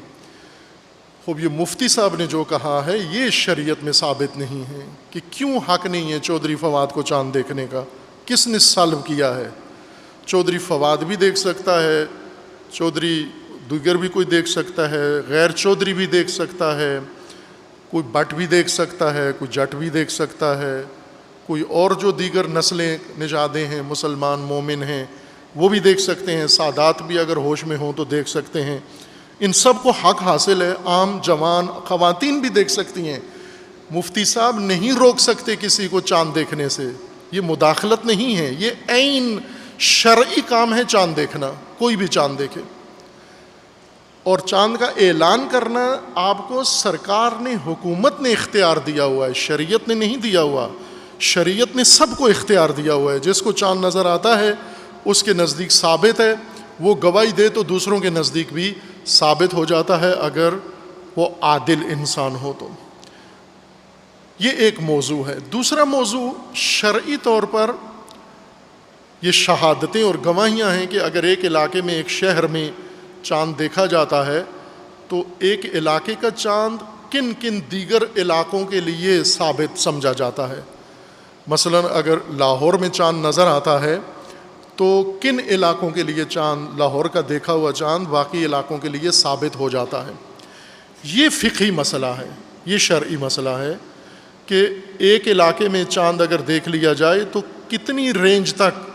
خوب یہ مفتی صاحب نے جو کہا ہے یہ شریعت میں ثابت نہیں ہے کہ کیوں حق نہیں ہے چودھری فواد کو چاند دیکھنے کا، کس نے سلب کیا ہے؟ چودھری فواد بھی دیکھ سکتا ہے، چودھری دیگر بھی کوئی دیکھ سکتا ہے، غیر چودھری بھی دیکھ سکتا ہے، کوئی بٹ بھی دیکھ سکتا ہے، کوئی جٹ بھی دیکھ سکتا ہے، کوئی اور جو دیگر نسلیں نژادیں ہیں مسلمان مومن ہیں وہ بھی دیکھ سکتے ہیں، سادات بھی اگر ہوش میں ہوں تو دیکھ سکتے ہیں. ان سب کو حق حاصل ہے. عام جوان خواتین بھی دیکھ سکتی ہیں. مفتی صاحب نہیں روک سکتے کسی کو چاند دیکھنے سے. یہ مداخلت نہیں ہے، یہ عین شرعی کام ہے چاند دیکھنا. کوئی بھی چاند دیکھے. اور چاند کا اعلان کرنا آپ کو سرکار نے، حکومت نے اختیار دیا ہوا ہے، شریعت نے نہیں دیا ہوا. شریعت نے سب کو اختیار دیا ہوا ہے. جس کو چاند نظر آتا ہے اس کے نزدیک ثابت ہے، وہ گواہی دے تو دوسروں کے نزدیک بھی ثابت ہو جاتا ہے اگر وہ عادل انسان ہو تو. یہ ایک موضوع ہے. دوسرا موضوع شرعی طور پر یہ شہادتیں اور گواہیاں ہیں کہ اگر ایک علاقے میں، ایک شہر میں چاند دیکھا جاتا ہے تو ایک علاقے کا چاند کن کن دیگر علاقوں کے لیے ثابت سمجھا جاتا ہے. مثلا اگر لاہور میں چاند نظر آتا ہے تو کن علاقوں کے لیے چاند، لاہور کا دیکھا ہوا چاند باقی علاقوں کے لیے ثابت ہو جاتا ہے. یہ فقہی مسئلہ ہے، یہ شرعی مسئلہ ہے کہ ایک علاقے میں چاند اگر دیکھ لیا جائے تو کتنی رینج تک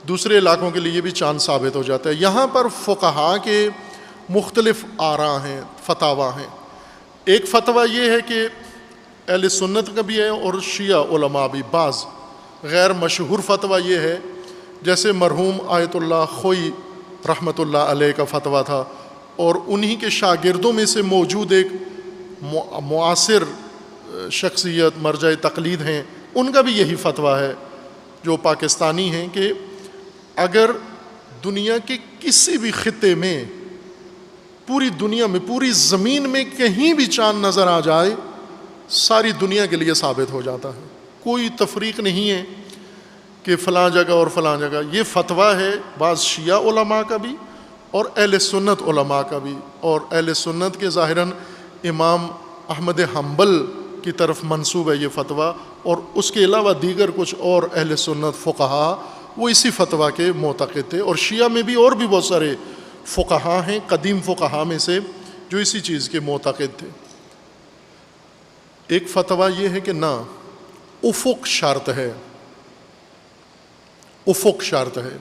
دوسرے علاقوں کے لیے بھی چاند ثابت ہو جاتا ہے. یہاں پر فقہا کے مختلف آراء ہیں، فتاویٰ ہیں. ایک فتویٰ یہ ہے کہ اہل سنت کا بھی ہے اور شیعہ علماء بھی. بعض غیر مشہور فتویٰ یہ ہے، جیسے مرحوم آیت اللہ خوئی رحمۃ اللہ علیہ کا فتویٰ تھا، اور انہی کے شاگردوں میں سے موجود ایک معاصر شخصیت مرجع تقلید ہیں، ان کا بھی یہی فتویٰ ہے جو پاکستانی ہیں کہ اگر دنیا کے کسی بھی خطے میں، پوری دنیا میں، پوری زمین میں کہیں بھی چاند نظر آ جائے ساری دنیا کے لیے ثابت ہو جاتا ہے. کوئی تفریق نہیں ہے کہ فلاں جگہ اور فلاں جگہ. یہ فتویٰ ہے بعض شیعہ علماء کا بھی اور اہل سنت علماء کا بھی. اور اہل سنت کے ظاہراً امام احمد حنبل کی طرف منسوب ہے یہ فتویٰ، اور اس کے علاوہ دیگر کچھ اور اہل سنت فقہا وہ اسی فتویٰ کے معتقد تھے. اور شیعہ میں بھی اور بھی بہت سارے فقہا ہیں قدیم فقہا میں سے جو اسی چیز کے معتقد تھے. ایک فتویٰ یہ ہے کہ نہ، افق شرط ہے. افق شرط ہے.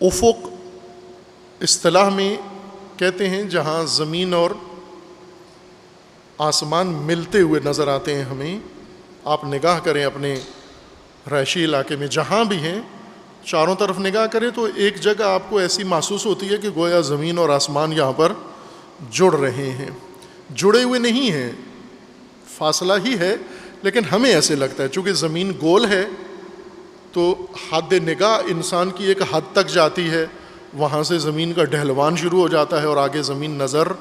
افق اصطلاح میں کہتے ہیں جہاں زمین اور آسمان ملتے ہوئے نظر آتے ہیں ہمیں. آپ نگاہ کریں اپنے رہائشی علاقے میں جہاں بھی ہیں، چاروں طرف نگاہ کریں تو ایک جگہ آپ کو ایسی محسوس ہوتی ہے کہ گویا زمین اور آسمان یہاں پر جڑ رہے ہیں. جڑے ہوئے نہیں ہیں، فاصلہ ہی ہے، لیکن ہمیں ایسے لگتا ہے چونکہ زمین گول ہے تو حد نگاہ انسان کی ایک حد تک جاتی ہے، وہاں سے زمین کا ڈھلوان شروع ہو جاتا ہے اور آگے زمین نظر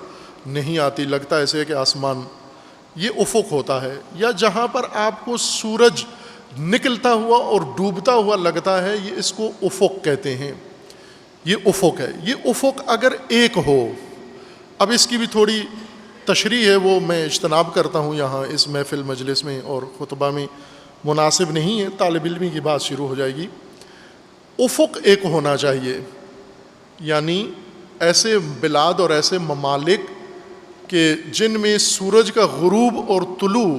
نہیں آتی، لگتا ہے ایسے کہ آسمان. یہ افق ہوتا ہے. یا جہاں پر آپ کو سورج نکلتا ہوا اور ڈوبتا ہوا لگتا ہے، یہ اس کو افق کہتے ہیں. یہ افق ہے. یہ افق اگر ایک ہو، اب اس کی بھی تھوڑی تشریح ہے، وہ میں اجتناب کرتا ہوں یہاں اس محفل مجلس میں اور خطبہ میں مناسب نہیں ہے، طالب علمی کی بات شروع ہو جائے گی. افق ایک ہونا چاہیے، یعنی ایسے بلاد اور ایسے ممالک کہ جن میں سورج کا غروب اور طلوع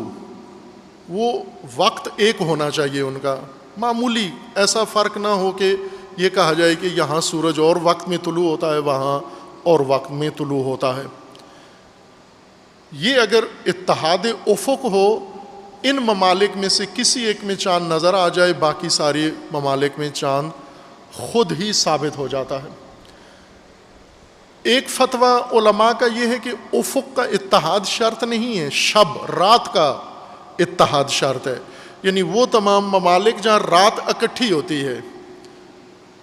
وہ وقت ایک ہونا چاہیے ان کا، معمولی ایسا فرق نہ ہو کہ یہ کہا جائے کہ یہاں سورج اور وقت میں طلوع ہوتا ہے وہاں اور وقت میں طلوع ہوتا ہے. یہ اگر اتحاد افق ہو، ان ممالک میں سے کسی ایک میں چاند نظر آ جائے باقی سارے ممالک میں چاند خود ہی ثابت ہو جاتا ہے. ایک فتویٰ علماء کا یہ ہے کہ افق کا اتحاد شرط نہیں ہے، شب رات کا اتحاد شرط ہے. یعنی وہ تمام ممالک جہاں رات اکٹھی ہوتی ہے،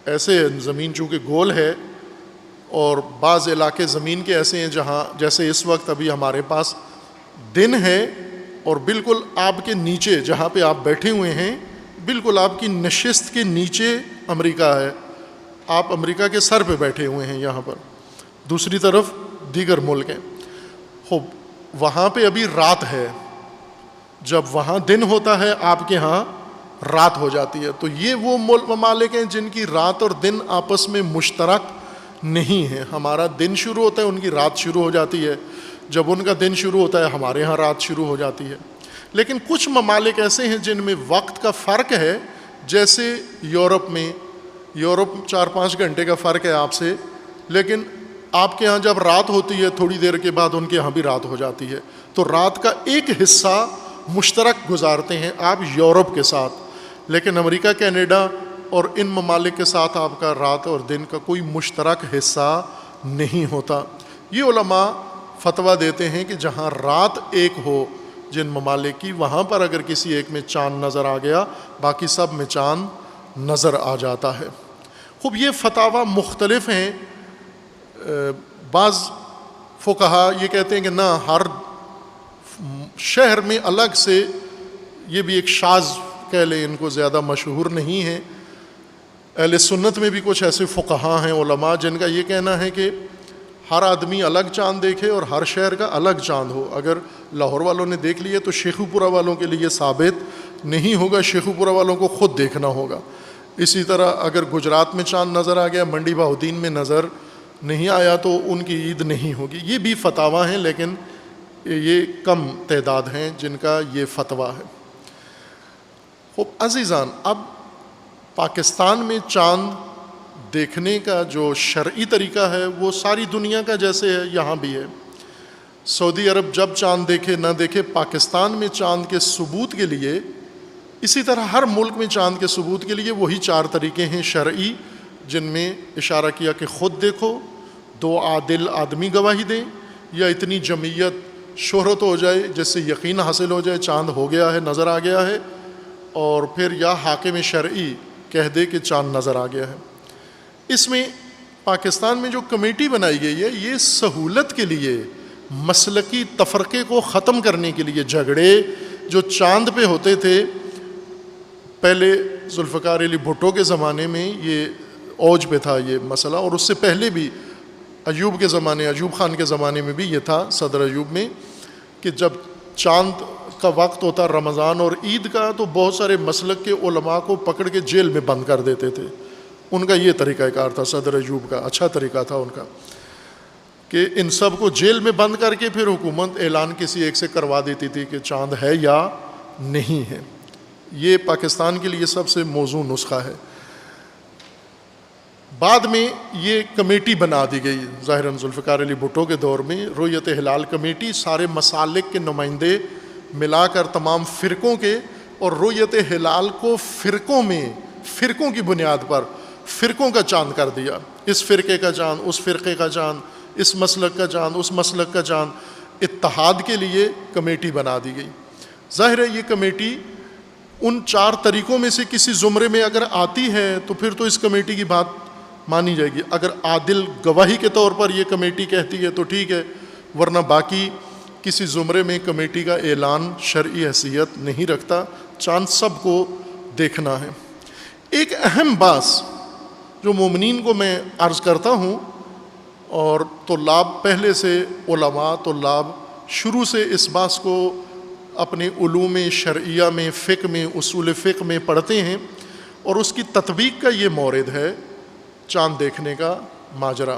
ایسے زمین چونکہ گول ہے اور بعض علاقے زمین کے ایسے ہیں جہاں جیسے اس وقت ابھی ہمارے پاس دن ہے اور بالکل آپ کے نیچے جہاں پہ آپ بیٹھے ہوئے ہیں، بالکل آپ کی نشست کے نیچے امریکہ ہے، آپ امریکہ کے سر پہ بیٹھے ہوئے ہیں، یہاں پر دوسری طرف دیگر ملک ہیں. خوب وہاں پہ ابھی رات ہے، جب وہاں دن ہوتا ہے آپ کے ہاں رات ہو جاتی ہے. تو یہ وہ ممالک ہیں جن کی رات اور دن آپس میں مشترک نہیں ہیں۔ ہمارا دن شروع ہوتا ہے، ان کی رات شروع ہو جاتی ہے، جب ان کا دن شروع ہوتا ہے ہمارے ہاں رات شروع ہو جاتی ہے۔ لیکن کچھ ممالک ایسے ہیں جن میں وقت کا فرق ہے، جیسے یورپ میں، یورپ 4-5 گھنٹے کا فرق ہے آپ سے، لیکن آپ کے ہاں جب رات ہوتی ہے تھوڑی دیر کے بعد ان کے ہاں بھی رات ہو جاتی ہے، تو رات کا ایک حصہ مشترک گزارتے ہیں آپ یورپ کے ساتھ، لیکن امریکہ، کینیڈا اور ان ممالک کے ساتھ آپ کا رات اور دن کا کوئی مشترک حصہ نہیں ہوتا۔ یہ علماء فتویٰ دیتے ہیں کہ جہاں رات ایک ہو جن ممالک کی، وہاں پر اگر کسی ایک میں چاند نظر آ گیا باقی سب میں چاند نظر آ جاتا ہے۔ خوب یہ فتاویٰ مختلف ہیں۔ بعض فقہا یہ کہتے ہیں کہ نہ، ہر شہر میں الگ سے، یہ بھی ایک شاذ کہہ لیں، ان کو زیادہ مشہور نہیں ہے۔ اہل سنت میں بھی کچھ ایسے فقہا ہیں، علماء، جن کا یہ کہنا ہے کہ ہر آدمی الگ چاند دیکھے اور ہر شہر کا الگ چاند ہو۔ اگر لاہور والوں نے دیکھ لیے تو شیخو پورہ والوں کے لیے ثابت نہیں ہوگا، شیخو پورہ والوں کو خود دیکھنا ہوگا۔ اسی طرح اگر گجرات میں چاند نظر آ گیا، منڈی بہاؤدین میں نظر نہیں آیا تو ان کی عید نہیں ہوگی۔ یہ بھی فتاویٰ ہیں، لیکن یہ کم تعداد ہیں جن کا یہ فتویٰ ہے۔ خوب عزیزان، اب پاکستان میں چاند دیکھنے کا جو شرعی طریقہ ہے وہ ساری دنیا کا جیسے ہے، یہاں بھی ہے۔ سعودی عرب جب چاند دیکھے نہ دیکھے، پاکستان میں چاند کے ثبوت کے لیے، اسی طرح ہر ملک میں چاند کے ثبوت کے لیے وہی 4 طریقے ہیں شرعی، جن میں اشارہ کیا کہ خود دیکھو، 2 عادل آدمی گواہی دیں، یا اتنی جمعیت شہرت ہو جائے جس سے یقین حاصل ہو جائے چاند ہو گیا ہے، نظر آ گیا ہے، اور پھر یا حاکم شرعی کہہ دے کہ چاند نظر آ گیا ہے۔ اس میں پاکستان میں جو کمیٹی بنائی گئی ہے، یہ سہولت کے لیے، مسلکی تفرقے کو ختم کرنے کے لیے، جھگڑے جو چاند پہ ہوتے تھے پہلے ذوالفقار علی بھٹو کے زمانے میں، یہ اوج پہ تھا یہ مسئلہ، اور اس سے پہلے بھی ایوب کے زمانے، ایوب خان کے زمانے میں بھی یہ تھا، صدر ایوب میں، کہ جب چاند کا وقت ہوتا رمضان اور عید کا تو بہت سارے مسلک کے علماء کو پکڑ کے جیل میں بند کر دیتے تھے۔ ان کا یہ طریقہ کار تھا صدر ایوب کا، اچھا طریقہ تھا ان کا، کہ ان سب کو جیل میں بند کر کے پھر حکومت اعلان کسی ایک سے کروا دیتی تھی کہ چاند ہے یا نہیں ہے۔ یہ پاکستان کے لیے سب سے موزوں نسخہ ہے۔ بعد میں یہ کمیٹی بنا دی گئی ظاہراً ذوالفقار علی بھٹو کے دور میں، رؤیت ہلال کمیٹی، سارے مسالک کے نمائندے ملا کر تمام فرقوں کے، اور رؤیت ہلال کو فرقوں میں، فرقوں کی بنیاد پر فرقوں کا چاند کر دیا، اس فرقے کا چاند، اس فرقے کا چاند، اس مسلک کا چاند، اس مسلک کا چاند، اتحاد کے لیے کمیٹی بنا دی گئی۔ ظاہر ہے یہ کمیٹی ان 4 طریقوں میں سے کسی زمرے میں اگر آتی ہے تو پھر تو اس کمیٹی کی بات مانی جائے گی۔ اگر عادل گواہی کے طور پر یہ کمیٹی کہتی ہے تو ٹھیک ہے، ورنہ باقی کسی زمرے میں کمیٹی کا اعلان شرعی حیثیت نہیں رکھتا، چاند سب کو دیکھنا ہے۔ ایک اہم بات جو مومنین کو میں عرض کرتا ہوں، اور طلاب پہلے سے، علماء طلاب شروع سے اس بات کو اپنے علوم شرعیہ میں، فقہ میں، اصول فقہ میں پڑھتے ہیں، اور اس کی تطبیق کا یہ مورد ہے چاند دیکھنے کا ماجرا۔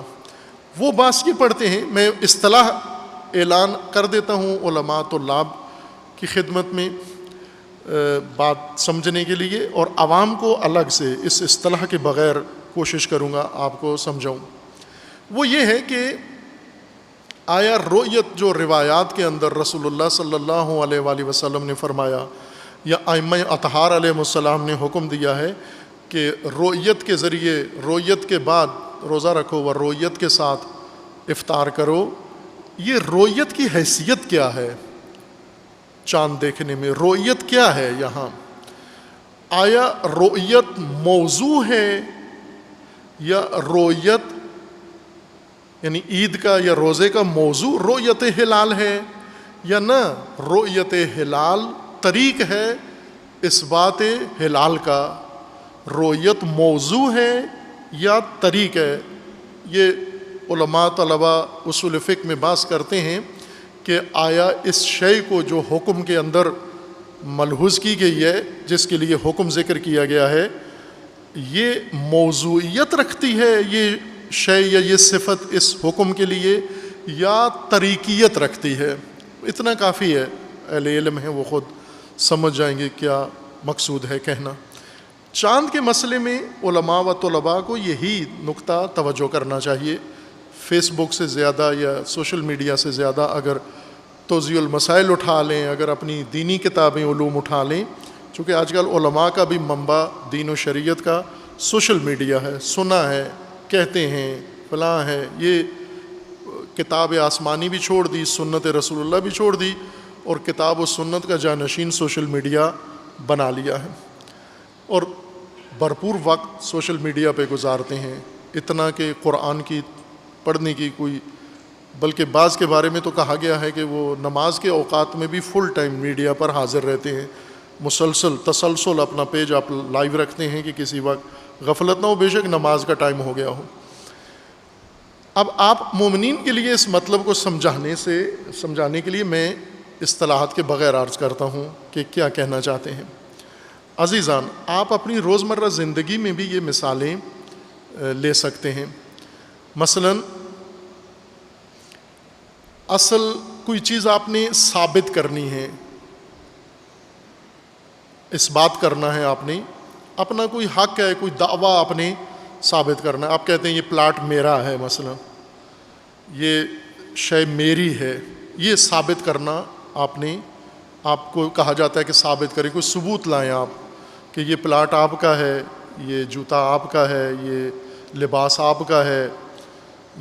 وہ بات یہ پڑھتے ہیں، میں اصطلاح اعلان کر دیتا ہوں علماء طلاب کی خدمت میں بات سمجھنے کے لیے، اور عوام کو الگ سے اس اصطلاح کے بغیر کوشش کروں گا آپ کو سمجھاؤں۔ وہ یہ ہے کہ آیا رؤیت جو روایات کے اندر رسول اللہ صلی اللہ علیہ وآلہ وسلم نے فرمایا، یا ائمہ اطہار علیہ السلام نے حکم دیا ہے کہ رؤیت کے ذریعے، رؤیت کے بعد روزہ رکھو و رؤیت کے ساتھ افطار کرو، یہ رؤیت کی حیثیت کیا ہے؟ چاند دیکھنے میں رؤیت کیا ہے؟ یہاں آیا رؤیت موضوع ہے، یا رؤیت یعنی عید کا یا روزے کا موضوع رؤیت ہلال ہے، یا نہ رؤیت ہلال طریق ہے اس بات ہلال کا؟ رؤیت موضوع ہے یا طریق ہے؟ یہ علماء طلبہ اصول فقہ میں بحث کرتے ہیں کہ آیا اس شے کو جو حکم کے اندر ملحوظ کی گئی ہے، جس کے لیے حکم ذکر کیا گیا ہے، یہ موضوعیت رکھتی ہے، یہ شے یا یہ صفت اس حکم کے لیے یا طریقیت رکھتی ہے؟ اتنا کافی ہے، اہل علم ہیں وہ خود سمجھ جائیں گے کیا مقصود ہے کہنا۔ چاند کے مسئلے میں علماء و طلباء کو یہی نقطہ توجہ کرنا چاہیے، فیس بک سے زیادہ یا سوشل میڈیا سے زیادہ اگر توضیح المسائل اٹھا لیں، اگر اپنی دینی کتابیں علوم اٹھا لیں، چونکہ آج کل علماء کا بھی منبع دین و شریعت کا سوشل میڈیا ہے، سنا ہے، کہتے ہیں فلاں ہے، یہ کتاب آسمانی بھی چھوڑ دی، سنت رسول اللہ بھی چھوڑ دی، اور کتاب و سنت کا جانشین سوشل میڈیا بنا لیا ہے، اور بھرپور وقت سوشل میڈیا پہ گزارتے ہیں، اتنا کہ قرآن کی پڑھنے کی کوئی، بلکہ بعض کے بارے میں تو کہا گیا ہے کہ وہ نماز کے اوقات میں بھی فل ٹائم میڈیا پر حاضر رہتے ہیں، تسلسل اپنا پیج آپ لائیو رکھتے ہیں کہ کسی وقت غفلت نہ ہو، بے شک نماز کا ٹائم ہو گیا ہو۔ اب آپ مومنین کے لیے اس مطلب کو سمجھانے کے لیے میں اصطلاحات کے بغیر عرض کرتا ہوں کہ کیا کہنا چاہتے ہیں۔ عزیزان، آپ اپنی روزمرہ زندگی میں بھی یہ مثالیں لے سکتے ہیں۔ مثلا اصل کوئی چیز آپ نے ثابت کرنی ہے، اس بات کرنا ہے، آپ نے اپنا کوئی حق ہے، کوئی دعویٰ آپ نے ثابت کرنا ہے، آپ کہتے ہیں یہ پلاٹ میرا ہے، مثلا یہ شے میری ہے، یہ ثابت کرنا آپ کو کہا جاتا ہے کہ ثابت کریں، کوئی ثبوت لائیں آپ کہ یہ پلاٹ آپ کا ہے، یہ جوتا آپ کا ہے، یہ لباس آپ کا ہے،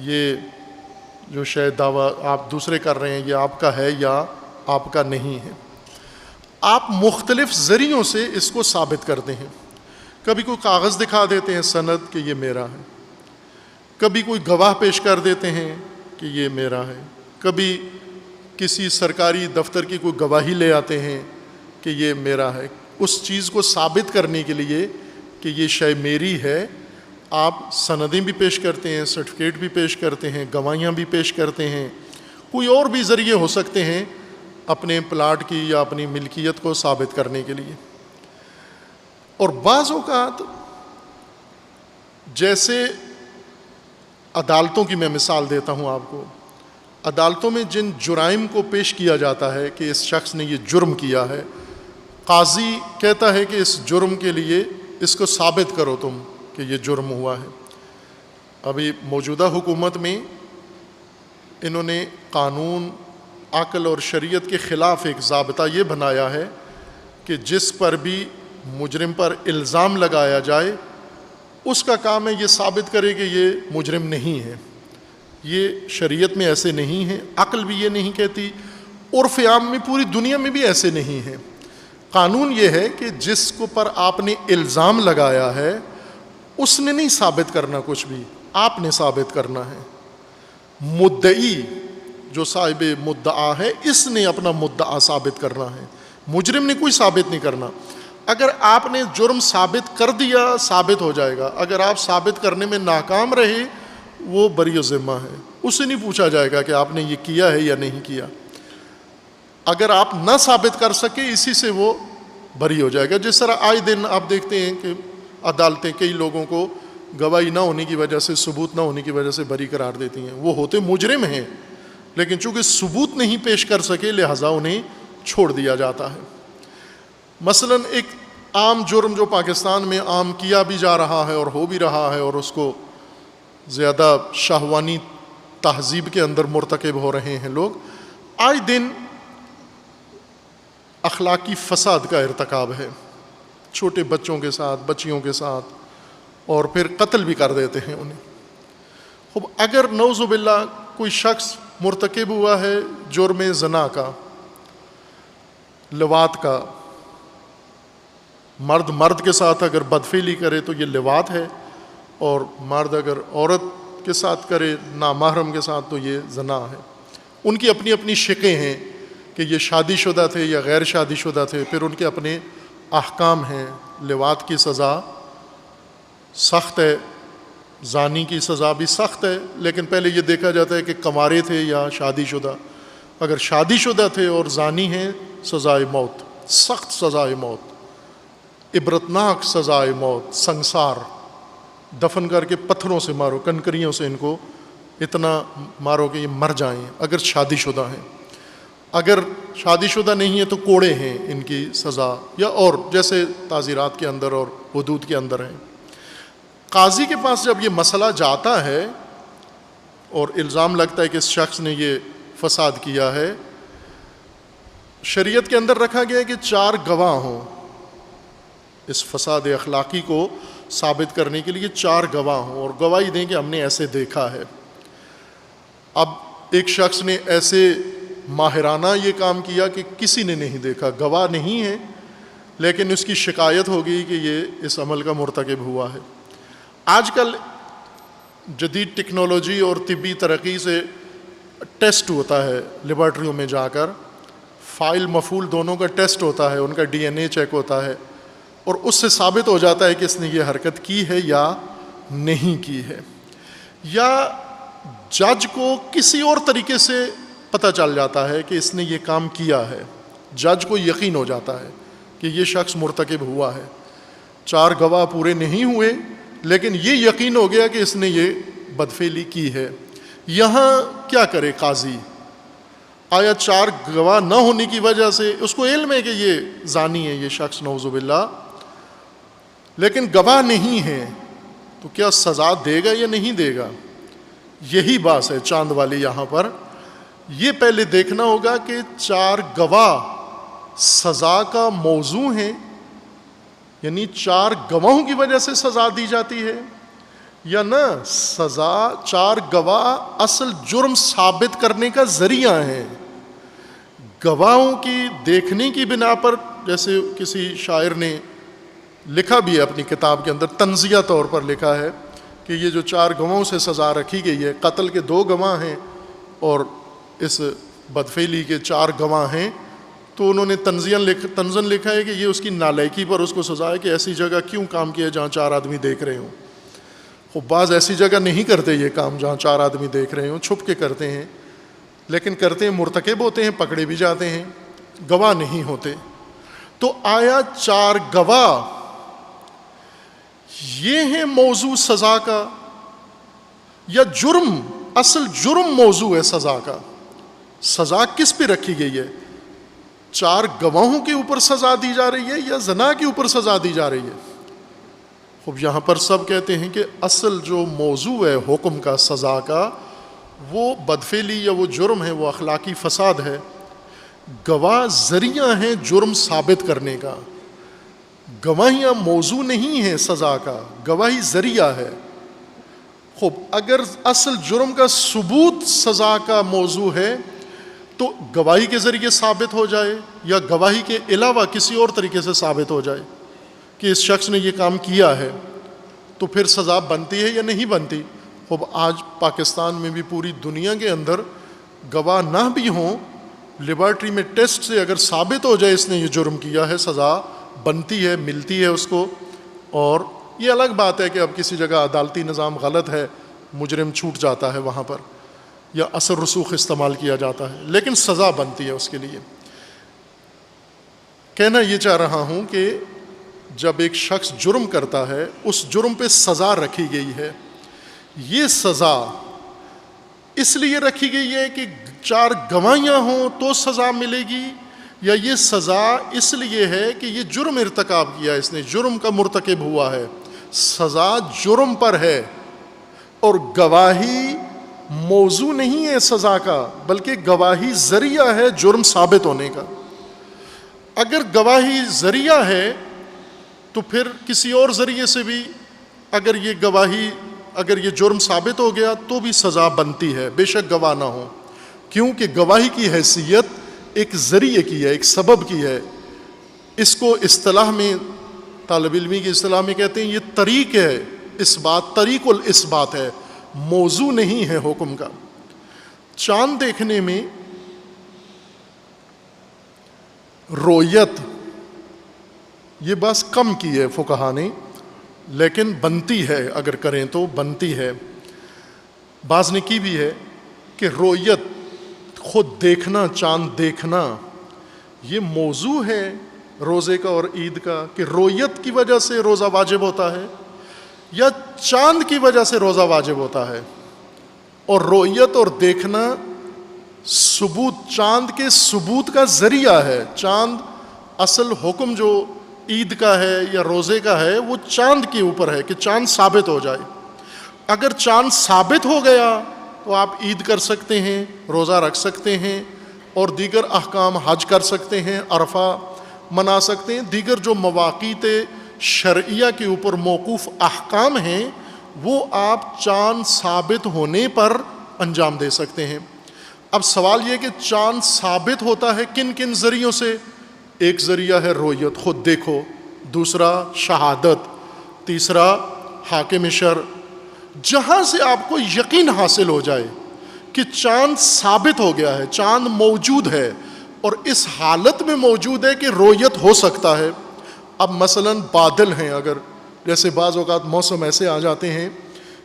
یہ جو شے دعویٰ آپ دوسرے کر رہے ہیں یہ آپ کا ہے یا آپ کا نہیں ہے۔ آپ مختلف ذریعوں سے اس کو ثابت کرتے ہیں، کبھی کوئی کاغذ دکھا دیتے ہیں سند کہ یہ میرا ہے، کبھی کوئی گواہ پیش کر دیتے ہیں کہ یہ میرا ہے، کبھی کسی سرکاری دفتر کی کوئی گواہی لے آتے ہیں کہ یہ میرا ہے۔ اس چیز کو ثابت کرنے کے لیے کہ یہ شے میری ہے، آپ سندیں بھی پیش کرتے ہیں، سرٹیفکیٹ بھی پیش کرتے ہیں، گواہیاں بھی پیش کرتے ہیں، کوئی اور بھی ذریعے ہو سکتے ہیں اپنے پلاٹ کی یا اپنی ملکیت کو ثابت کرنے کے لیے۔ اور بعض اوقات جیسے عدالتوں کی میں مثال دیتا ہوں آپ کو، عدالتوں میں جن جرائم کو پیش کیا جاتا ہے کہ اس شخص نے یہ جرم کیا ہے، قاضی کہتا ہے کہ اس جرم کے لیے اس کو ثابت کرو تم کہ یہ جرم ہوا ہے۔ ابھی موجودہ حکومت میں انہوں نے قانون، عقل اور شریعت کے خلاف ایک ضابطہ یہ بنایا ہے کہ جس پر بھی مجرم پر الزام لگایا جائے اس کا کام ہے یہ ثابت کرے کہ یہ مجرم نہیں ہے۔ یہ شریعت میں ایسے نہیں ہے، عقل بھی یہ نہیں کہتی، عرف عام میں پوری دنیا میں بھی ایسے نہیں ہے۔ قانون یہ ہے کہ جس کو پر آپ نے الزام لگایا ہے اس نے نہیں ثابت کرنا کچھ بھی، آپ نے ثابت کرنا ہے۔ مدعی جو صاحب مدعا ہے اس نے اپنا مدعا ثابت کرنا ہے، مجرم نے کوئی ثابت نہیں کرنا۔ اگر آپ نے جرم ثابت کر دیا ثابت ہو جائے گا، اگر آپ ثابت کرنے میں ناکام رہے وہ بری ذمہ ہے، اس سے نہیں پوچھا جائے گا کہ آپ نے یہ کیا ہے یا نہیں کیا۔ اگر آپ نہ ثابت کر سکے اسی سے وہ بری ہو جائے گا۔ جس طرح آئے دن آپ دیکھتے ہیں کہ عدالتیں کئی لوگوں کو گواہی نہ ہونے کی وجہ سے، ثبوت نہ ہونے کی وجہ سے بری قرار دیتی ہیں، وہ ہوتے مجرم ہیں لیکن چونکہ ثبوت نہیں پیش کر سکے لہٰذا انہیں چھوڑ دیا جاتا ہے۔ مثلا ایک عام جرم جو پاکستان میں عام کیا بھی جا رہا ہے اور ہو بھی رہا ہے، اور اس کو زیادہ شہوانی تہذیب کے اندر مرتکب ہو رہے ہیں لوگ، آئے دن اخلاقی فساد کا ارتکاب ہے، چھوٹے بچوں کے ساتھ، بچیوں کے ساتھ، اور پھر قتل بھی کر دیتے ہیں انہیں۔ خب اگر نعوذ باللہ کوئی شخص مرتکب ہوا ہے جرم زنا کا، لواط کا، مرد کے ساتھ اگر بدفعلی کرے تو یہ لواط ہے، اور مرد اگر عورت کے ساتھ کرے نامحرم کے ساتھ تو یہ زنا ہے۔ ان کی اپنی اپنی شقیں ہیں کہ یہ شادی شدہ تھے یا غیر شادی شدہ تھے، پھر ان کے اپنے احکام ہیں۔ لواط کی سزا سخت ہے، زانی کی سزا بھی سخت ہے، لیکن پہلے یہ دیکھا جاتا ہے کہ کنوارے تھے یا شادی شدہ۔ اگر شادی شدہ تھے اور زانی ہیں سزائے موت، سخت سزائے موت، عبرتناک سزائے موت، سنگسار دفن کر کے پتھروں سے مارو، کنکریوں سے ان کو اتنا مارو کہ یہ مر جائیں، اگر شادی شدہ ہیں۔ اگر شادی شدہ نہیں ہے تو کوڑے ہیں ان کی سزا، یا اور جیسے تعزیرات کے اندر اور حدود کے اندر ہیں۔ قاضی کے پاس جب یہ مسئلہ جاتا ہے اور الزام لگتا ہے کہ اس شخص نے یہ فساد کیا ہے، شریعت کے اندر رکھا گیا ہے کہ 4 گواہ ہوں اس فساد اخلاقی کو ثابت کرنے کے لیے، 4 گواہ ہوں اور گواہی دیں کہ ہم نے ایسے دیکھا ہے۔ اب ایک شخص نے ایسے ماہرانہ یہ کام کیا کہ کسی نے نہیں دیکھا، گواہ نہیں ہے، لیکن اس کی شکایت ہو گئی کہ یہ اس عمل کا مرتکب ہوا ہے۔ آج کل جدید ٹیکنالوجی اور طبی ترقی سے ٹیسٹ ہوتا ہے لیبارٹریوں میں جا کر، فائل مفعول دونوں کا ٹیسٹ ہوتا ہے، ان کا ڈی این اے چیک ہوتا ہے، اور اس سے ثابت ہو جاتا ہے کہ اس نے یہ حرکت کی ہے یا نہیں کی ہے۔ یا جج کو کسی اور طریقے سے پتہ چل جاتا ہے کہ اس نے یہ کام کیا ہے، جج کو یقین ہو جاتا ہے کہ یہ شخص مرتکب ہوا ہے۔ 4 گواہ پورے نہیں ہوئے لیکن یہ یقین ہو گیا کہ اس نے یہ بدفعلی کی ہے۔ یہاں کیا کرے قاضی؟ آیا 4 گواہ نہ ہونے کی وجہ سے اس کو علم ہے کہ یہ زانی ہے یہ شخص نعوذ باللہ، لیکن گواہ نہیں ہے، تو کیا سزا دے گا یا نہیں دے گا؟ یہی بات ہے چاند والی یہاں پر۔ یہ پہلے دیکھنا ہوگا کہ 4 گواہ سزا کا موضوع ہیں، یعنی 4 گواہوں کی وجہ سے سزا دی جاتی ہے، یا نہ سزا 4 گواہ اصل جرم ثابت کرنے کا ذریعہ ہیں۔ گواہوں کی دیکھنے کی بنا پر، جیسے کسی شاعر نے لکھا بھی ہے اپنی کتاب کے اندر، تنزیہ طور پر لکھا ہے کہ یہ جو 4 گواہوں سے سزا رکھی گئی ہے، قتل کے 2 گواہ ہیں اور اس بدفعلی کے 4 گواہ ہیں، تو انہوں نے تنزن لکھا ہے کہ یہ اس کی نالائکی پر اس کو سزا ہے کہ ایسی جگہ کیوں کام کیا جہاں 4 آدمی دیکھ رہے ہوں۔ وہ بعض ایسی جگہ نہیں کرتے یہ کام جہاں 4 آدمی دیکھ رہے ہوں، چھپ کے کرتے ہیں، لیکن کرتے ہیں، مرتکب ہوتے ہیں، پکڑے بھی جاتے ہیں، گواہ نہیں ہوتے۔ تو آیا 4 گواہ یہ ہیں موضوع سزا کا، یا جرم، اصل جرم موضوع ہے سزا کا؟ سزا کس پہ رکھی گئی ہے؟ 4 گواہوں کے اوپر سزا دی جا رہی ہے یا زنا کے اوپر سزا دی جا رہی ہے؟ خوب یہاں پر سب کہتے ہیں کہ اصل جو موضوع ہے حکم کا، سزا کا، وہ بدفعلی یا وہ جرم ہے، وہ اخلاقی فساد ہے۔ گواہ ذریعہ ہیں جرم ثابت کرنے کا، گواہیاں موضوع نہیں ہیں سزا کا، گواہی ذریعہ ہے۔ خوب اگر اصل جرم کا ثبوت سزا کا موضوع ہے تو گواہی کے ذریعے ثابت ہو جائے، یا گواہی کے علاوہ کسی اور طریقے سے ثابت ہو جائے کہ اس شخص نے یہ کام کیا ہے، تو پھر سزا بنتی ہے یا نہیں بنتی؟ خوب آج پاکستان میں بھی، پوری دنیا کے اندر گواہ نہ بھی ہوں، لیبارٹری میں ٹیسٹ سے اگر ثابت ہو جائے اس نے یہ جرم کیا ہے، سزا بنتی ہے، ملتی ہے اس کو۔ اور یہ الگ بات ہے کہ اب کسی جگہ عدالتی نظام غلط ہے، مجرم چھوٹ جاتا ہے وہاں پر، یا اثر رسوخ استعمال کیا جاتا ہے، لیکن سزا بنتی ہے اس کے لیے۔ کہنا یہ چاہ رہا ہوں کہ جب ایک شخص جرم کرتا ہے، اس جرم پہ سزا رکھی گئی ہے۔ یہ سزا اس لیے رکھی گئی ہے کہ 4 گواہیاں ہوں تو سزا ملے گی، یا یہ سزا اس لیے ہے کہ یہ جرم ارتکاب کیا، اس نے جرم کا مرتکب ہوا ہے، سزا جرم پر ہے، اور گواہی موضوع نہیں ہے سزا کا، بلکہ گواہی ذریعہ ہے جرم ثابت ہونے کا۔ اگر گواہی ذریعہ ہے تو پھر کسی اور ذریعے سے بھی اگر یہ جرم ثابت ہو گیا تو بھی سزا بنتی ہے، بے شک گواہ نہ ہو، کیونکہ گواہی کی حیثیت ایک ذریعے کی ہے، ایک سبب کی ہے۔ اس کو اصطلاح میں، طالب علمی کی اصطلاح میں کہتے ہیں یہ طریق ہے، اثبات، طریق الاثبات ہے، موضوع نہیں ہے حکم کا۔ چاند دیکھنے میں رویت یہ بس کم کی ہے فقہا نے، لیکن بنتی ہے، اگر کریں تو بنتی ہے۔ بعض نے کی بھی ہے کہ رویت، خود دیکھنا، چاند دیکھنا، یہ موضوع ہے روزے کا اور عید کا، کہ رویت کی وجہ سے روزہ واجب ہوتا ہے، یا چاند کی وجہ سے روزہ واجب ہوتا ہے؟ اور رؤیت اور دیکھنا ثبوت، چاند کے ثبوت کا ذریعہ ہے. چاند اصل حکم جو عید کا ہے یا روزے کا ہے وہ چاند کے اوپر ہے کہ چاند ثابت ہو جائے. اگر چاند ثابت ہو گیا تو آپ عید کر سکتے ہیں، روزہ رکھ سکتے ہیں اور دیگر احکام، حج کر سکتے ہیں، عرفہ منا سکتے ہیں. دیگر جو مواقیت شرعیہ کے اوپر موقوف احکام ہیں وہ آپ چاند ثابت ہونے پر انجام دے سکتے ہیں. اب سوال یہ کہ چاند ثابت ہوتا ہے کن کن ذریعوں سے؟ ایک ذریعہ ہے رؤیت، خود دیکھو. دوسرا شہادت. تیسرا حاکم شرع. جہاں سے آپ کو یقین حاصل ہو جائے کہ چاند ثابت ہو گیا ہے، چاند موجود ہے اور اس حالت میں موجود ہے کہ رؤیت ہو سکتا ہے. اب مثلاً بادل ہیں، اگر جیسے بعض اوقات موسم ایسے آ جاتے ہیں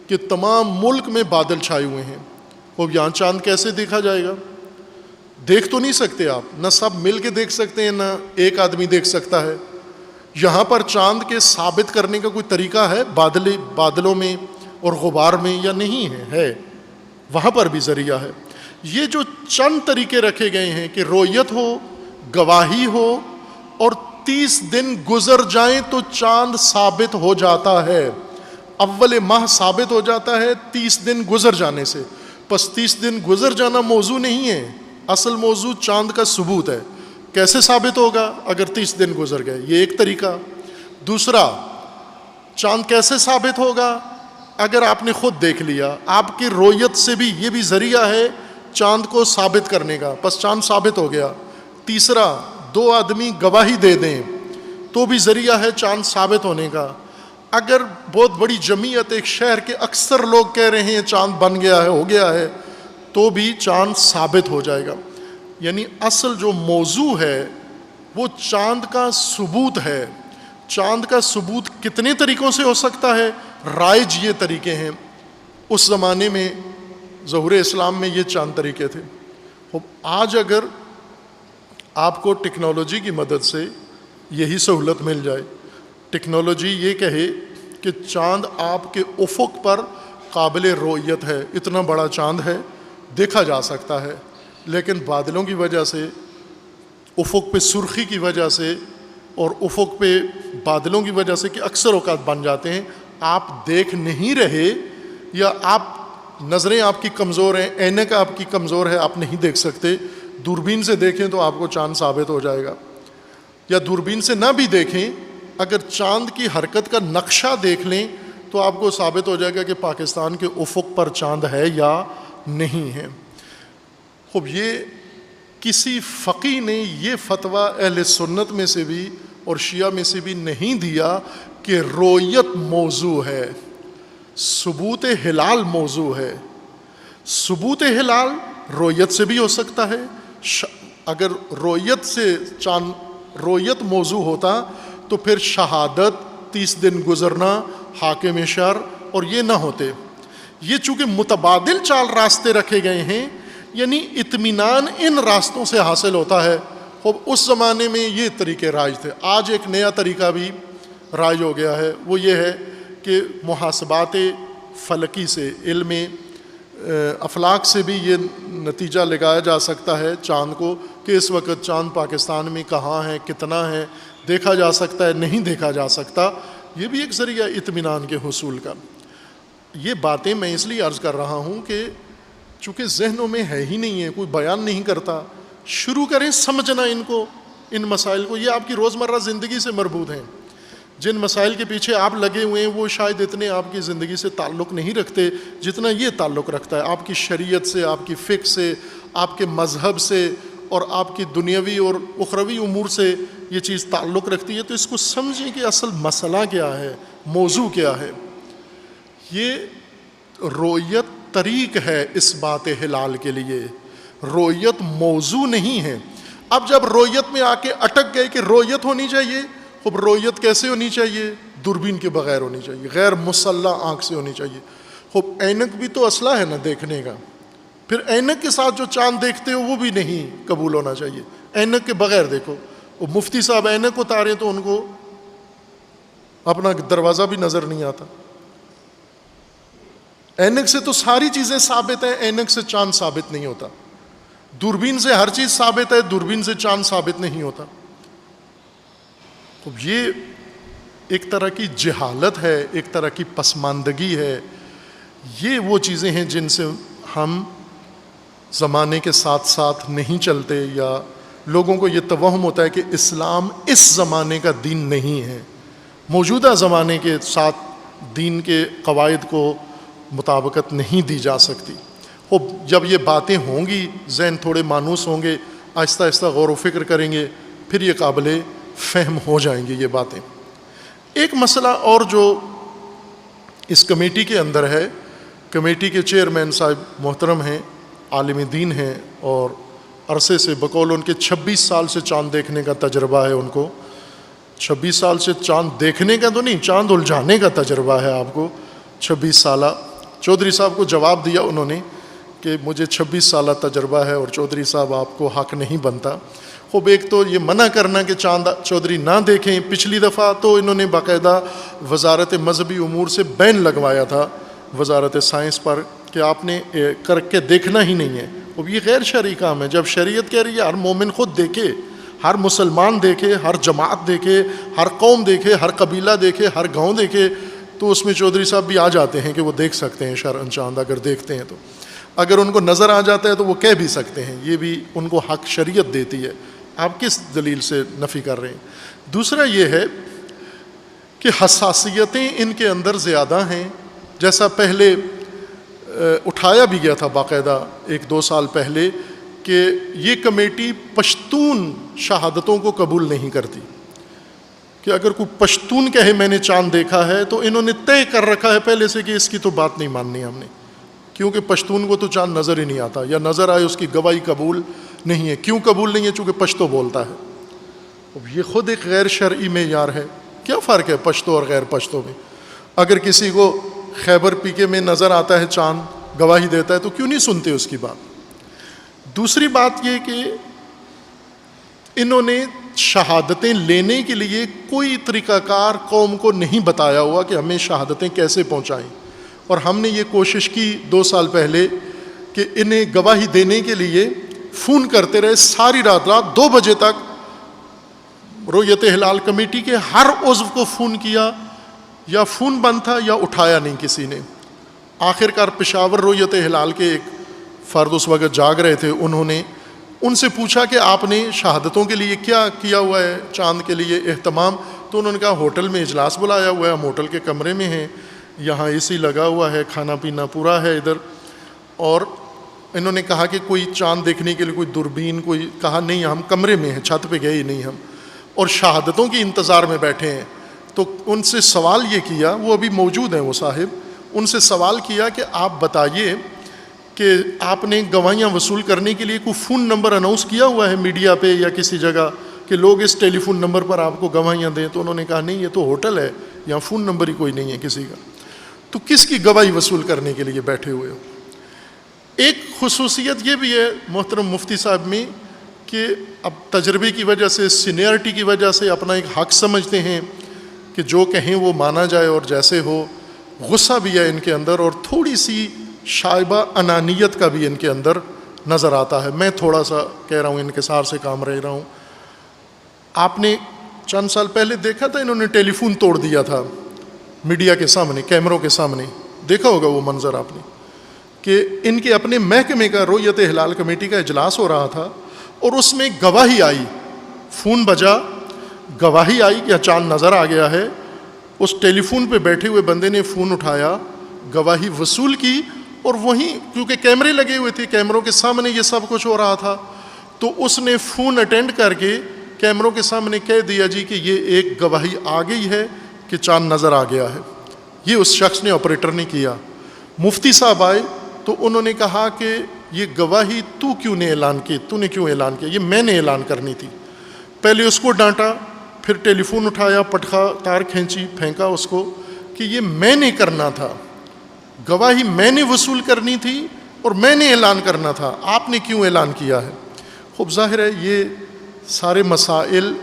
کہ تمام ملک میں بادل چھائے ہوئے ہیں، اب یہاں چاند کیسے دیکھا جائے گا؟ دیکھ تو نہیں سکتے آپ، نہ سب مل کے دیکھ سکتے ہیں، نہ ایک آدمی دیکھ سکتا ہے. یہاں پر چاند کے ثابت کرنے کا کوئی طریقہ ہے بادلوں میں اور غبار میں یا نہیں ہے؟ وہاں پر بھی ذریعہ ہے. یہ جو چند طریقے رکھے گئے ہیں کہ رؤیت ہو، گواہی ہو اور 30 دن گزر جائیں تو چاند ثابت ہو جاتا ہے. اول ماہ ثابت ہو جاتا ہے 30 دن گزر جانے سے. پس 30 دن گزر جانا موضوع نہیں ہے، اصل موضوع چاند کا ثبوت ہے. کیسے ثابت ہوگا اگر 30 دن گزر گئے؟ یہ ایک طریقہ. دوسرا، چاند کیسے ثابت ہوگا؟ اگر آپ نے خود دیکھ لیا، آپ کی رؤیت سے بھی یہ بھی ذریعہ ہے چاند کو ثابت کرنے کا، پس چاند ثابت ہو گیا. تیسرا، 2 آدمی گواہی دے دیں تو بھی ذریعہ ہے چاند ثابت ہونے کا. اگر بہت بڑی جمعیت، ایک شہر کے اکثر لوگ کہہ رہے ہیں چاند بن گیا ہے، ہو گیا ہے، تو بھی چاند ثابت ہو جائے گا. یعنی اصل جو موضوع ہے وہ چاند کا ثبوت ہے. چاند کا ثبوت کتنے طریقوں سے ہو سکتا ہے؟ رائج یہ طریقے ہیں. اس زمانے میں ظہور اسلام میں یہ چاند طریقے تھے. آج اگر آپ کو ٹیکنالوجی کی مدد سے یہی سہولت مل جائے، ٹیکنالوجی یہ کہے کہ چاند آپ کے افق پر قابل رؤیت ہے، اتنا بڑا چاند ہے، دیکھا جا سکتا ہے، لیکن بادلوں کی وجہ سے، افق پہ سرخی کی وجہ سے اور افق پہ بادلوں کی وجہ سے کہ اکثر اوقات بن جاتے ہیں، آپ دیکھ نہیں رہے، یا نظریں آپ کی کمزور ہیں، عینک آپ کی کمزور ہے، آپ نہیں دیکھ سکتے. دوربین سے دیکھیں تو آپ کو چاند ثابت ہو جائے گا. یا دوربین سے نہ بھی دیکھیں، اگر چاند کی حرکت کا نقشہ دیکھ لیں تو آپ کو ثابت ہو جائے گا کہ پاکستان کے افق پر چاند ہے یا نہیں ہے. خوب، یہ کسی فقی نے یہ فتویٰ اہل سنت میں سے بھی اور شیعہ میں سے بھی نہیں دیا کہ رؤیت موضوع ہے، ثبوت ہلال موضوع ہے. ثبوت ہلال رؤیت سے بھی ہو سکتا ہے. اگر رؤیت سے رؤیت موضوع ہوتا تو پھر شہادت، 30 دن گزرنا، حاکم شرع اور یہ نہ ہوتے. یہ چونکہ متبادل چال راستے رکھے گئے ہیں، یعنی اطمینان ان راستوں سے حاصل ہوتا ہے. خوب، اس زمانے میں یہ طریقے رائج تھے. آج ایک نیا طریقہ بھی رائج ہو گیا ہے، وہ یہ ہے کہ محاسبات فلکی سے، علم افلاک سے بھی یہ نتیجہ لگایا جا سکتا ہے چاند کو کہ اس وقت چاند پاکستان میں کہاں ہے، کتنا ہے، دیکھا جا سکتا ہے، نہیں دیکھا جا سکتا. یہ بھی ایک ذریعہ اطمینان کے حصول کا. یہ باتیں میں اس لیے عرض کر رہا ہوں کہ چونکہ ذہنوں میں ہے ہی نہیں ہے، کوئی بیان نہیں کرتا، شروع کریں سمجھنا ان مسائل کو. یہ آپ کی روزمرہ زندگی سے مربوط ہیں. جن مسائل کے پیچھے آپ لگے ہوئے ہیں وہ شاید اتنے آپ کی زندگی سے تعلق نہیں رکھتے جتنا یہ تعلق رکھتا ہے آپ کی شریعت سے، آپ کی فقہ سے، آپ کے مذہب سے اور آپ کی دنیاوی اور اخروی امور سے یہ چیز تعلق رکھتی ہے. تو اس کو سمجھیں کہ اصل مسئلہ کیا ہے، موضوع کیا ہے. یہ رؤیت طریق ہے اس بات ہلال کے لیے، رؤیت موضوع نہیں ہے. اب جب رؤیت میں آ کے اٹک گئے کہ رؤیت ہونی چاہیے، خب رؤیت کیسے ہونی چاہیے؟ دوربین کے بغیر ہونی چاہیے، غیر مسلح آنکھ سے ہونی چاہیے. خب اینک بھی تو اسلحہ ہے نا دیکھنے کا، پھر اینک کے ساتھ جو چاند دیکھتے ہو وہ بھی نہیں قبول ہونا چاہیے. اینک کے بغیر دیکھو. وہ مفتی صاحب اینک اتاریں تو ان کو اپنا دروازہ بھی نظر نہیں آتا. اینک سے تو ساری چیزیں ثابت ہیں، اینک سے چاند ثابت نہیں ہوتا. دوربین سے ہر چیز ثابت ہے، دوربین سے چاند ثابت نہیں ہوتا. تو یہ ایک طرح کی جہالت ہے، ایک طرح کی پسماندگی ہے. یہ وہ چیزیں ہیں جن سے ہم زمانے کے ساتھ ساتھ نہیں چلتے، یا لوگوں کو یہ توہم ہوتا ہے کہ اسلام اس زمانے کا دین نہیں ہے، موجودہ زمانے کے ساتھ دین کے قواعد کو مطابقت نہیں دی جا سکتی. جب یہ باتیں ہوں گی، ذہن تھوڑے مانوس ہوں گے، آہستہ آہستہ غور و فکر کریں گے، پھر یہ قابل فہم ہو جائیں گے یہ باتیں. ایک مسئلہ اور جو اس کمیٹی کے اندر ہے، کمیٹی کے چیئرمین صاحب محترم ہیں، عالم دین ہیں، اور عرصے سے بقول ان کے 26 سال سے چاند دیکھنے کا تجربہ ہے. ان کو 26 سال سے چاند دیکھنے کا تو نہیں، چاند الجھانے کا تجربہ ہے آپ کو 26 سالہ. چودھری صاحب کو جواب دیا انہوں نے کہ مجھے 26 سالہ تجربہ ہے اور چودھری صاحب آپ کو حق نہیں بنتا. خوب ایک تو یہ منع کرنا کہ چاند چودھری نہ دیکھیں. پچھلی دفعہ تو انہوں نے باقاعدہ وزارت مذہبی امور سے بین لگوایا تھا وزارت سائنس پر کہ آپ نے کر کے دیکھنا ہی نہیں ہے. اب یہ غیر شرعی کام ہے. جب شریعت کہہ رہی ہے ہر مومن خود دیکھے، ہر مسلمان دیکھے، ہر جماعت دیکھے، ہر قوم دیکھے، ہر قبیلہ دیکھے، ہر گاؤں دیکھے، تو اس میں چودھری صاحب بھی آ جاتے ہیں کہ وہ دیکھ سکتے ہیں شرعاً چاند اگر دیکھتے ہیں تو. اگر ان کو نظر آ جاتا ہے تو وہ کہہ بھی سکتے ہیں، یہ بھی ان کو حق شریعت دیتی ہے. آپ کس دلیل سے نفی کر رہے ہیں؟ دوسرا یہ ہے کہ حساسیتیں ان کے اندر زیادہ ہیں. جیسا پہلے اٹھایا بھی گیا تھا باقاعدہ 1-2 سال پہلے کہ یہ کمیٹی پشتون شہادتوں کو قبول نہیں کرتی، کہ اگر کوئی پشتون کہے میں نے چاند دیکھا ہے تو انہوں نے طے کر رکھا ہے پہلے سے کہ اس کی تو بات نہیں ماننی ہم نے، کیونکہ پشتون کو تو چاند نظر ہی نہیں آتا، یا نظر آئے اس کی گواہی قبول نہیں ہے. کیوں قبول نہیں ہے؟ چونکہ پشتو بولتا ہے. اب یہ خود ایک غیر شرعی معیار ہے. کیا فرق ہے پشتو اور غیر پشتو میں؟ اگر کسی کو خیبر پیکے میں نظر آتا ہے چاند، گواہی دیتا ہے، تو کیوں نہیں سنتے اس کی بات؟ دوسری بات یہ کہ انہوں نے شہادتیں لینے کے لیے کوئی طریقہ کار قوم کو نہیں بتایا ہوا کہ ہمیں شہادتیں کیسے پہنچائیں. اور ہم نے یہ کوشش کی 2 سال پہلے کہ انہیں گواہی دینے کے لیے فون کرتے رہے ساری رات 2 بجے تک. رؤیت ہلال کمیٹی کے ہر عضو کو فون کیا، یا فون بند تھا یا اٹھایا نہیں کسی نے. آخر کار پشاور رؤیت ہلال کے ایک فرد اس وقت جاگ رہے تھے، انہوں نے ان سے پوچھا کہ آپ نے شہادتوں کے لیے کیا کیا ہوا ہے، چاند کے لیے اہتمام؟ تو انہوں نے کہا ہوٹل میں اجلاس بلایا ہوا ہے، ہم ہوٹل کے کمرے میں ہیں، یہاں اے سی لگا ہوا ہے، کھانا پینا پورا ہے ادھر. اور انہوں نے کہا کہ کوئی چاند دیکھنے کے لیے کوئی دوربین، کوئی، کہا نہیں ہم کمرے میں ہیں، چھت پہ گئے ہی نہیں ہم، اور شہادتوں کی انتظار میں بیٹھے ہیں. تو ان سے سوال یہ کیا، وہ ابھی موجود ہیں وہ صاحب، ان سے سوال کیا کہ آپ بتائیے کہ آپ نے گواہیاں وصول کرنے کے لیے کوئی فون نمبر اناؤنس کیا ہوا ہے میڈیا پہ یا کسی جگہ کہ لوگ اس ٹیلی فون نمبر پر آپ کو گواہیاں دیں؟ تو انہوں نے کہا نہیں، یہ تو ہوٹل ہے، یہاں فون نمبر ہی کوئی نہیں ہے کسی کا. تو کس کی گواہی وصول کرنے کے لیے بیٹھے ہوئے ہو؟ ایک خصوصیت یہ بھی ہے محترم مفتی صاحب میں کہ اب تجربے کی وجہ سے، سینئرٹی کی وجہ سے اپنا ایک حق سمجھتے ہیں کہ جو کہیں وہ مانا جائے اور جیسے ہو. غصہ بھی ہے ان کے اندر، اور تھوڑی سی شائبہ انانیت کا بھی ان کے اندر نظر آتا ہے. میں تھوڑا سا کہہ رہا ہوں، انکسار سے کام رہ رہا ہوں. آپ نے چند سال پہلے دیکھا تھا انہوں نے ٹیلی فون توڑ دیا تھا میڈیا کے سامنے، کیمروں کے سامنے، دیکھا ہوگا وہ منظر آپ نے، کہ ان کے اپنے محکمے کا رؤیت ہلال کمیٹی کا اجلاس ہو رہا تھا اور اس میں گواہی آئی، فون بجا، گواہی آئی کہ چاند نظر آ گیا ہے. اس ٹیلی فون پہ بیٹھے ہوئے بندے نے فون اٹھایا، گواہی وصول کی، اور وہیں کیونکہ کیمرے لگے ہوئے تھے، کیمروں کے سامنے یہ سب کچھ ہو رہا تھا، تو اس نے فون اٹینڈ کر کے کیمروں کے سامنے کہہ دیا جی کہ یہ ایک گواہی آ گئی ہے کہ چاند نظر آ گیا ہے. یہ اس شخص نے، آپریٹر نے کیا. مفتی صاحب آئے تو انہوں نے کہا کہ یہ گواہی تو کیوں نے اعلان کی، تو نے کیوں اعلان کیا؟ یہ میں نے اعلان کرنی تھی. پہلے اس کو ڈانٹا، پھر ٹیلی فون اٹھایا، پٹخا تار کھینچی، پھینکا اس کو کہ یہ میں نے کرنا تھا، گواہی میں نے وصول کرنی تھی اور میں نے اعلان کرنا تھا، آپ نے کیوں اعلان کیا ہے؟ خوب ظاہر ہے یہ سارے مسائل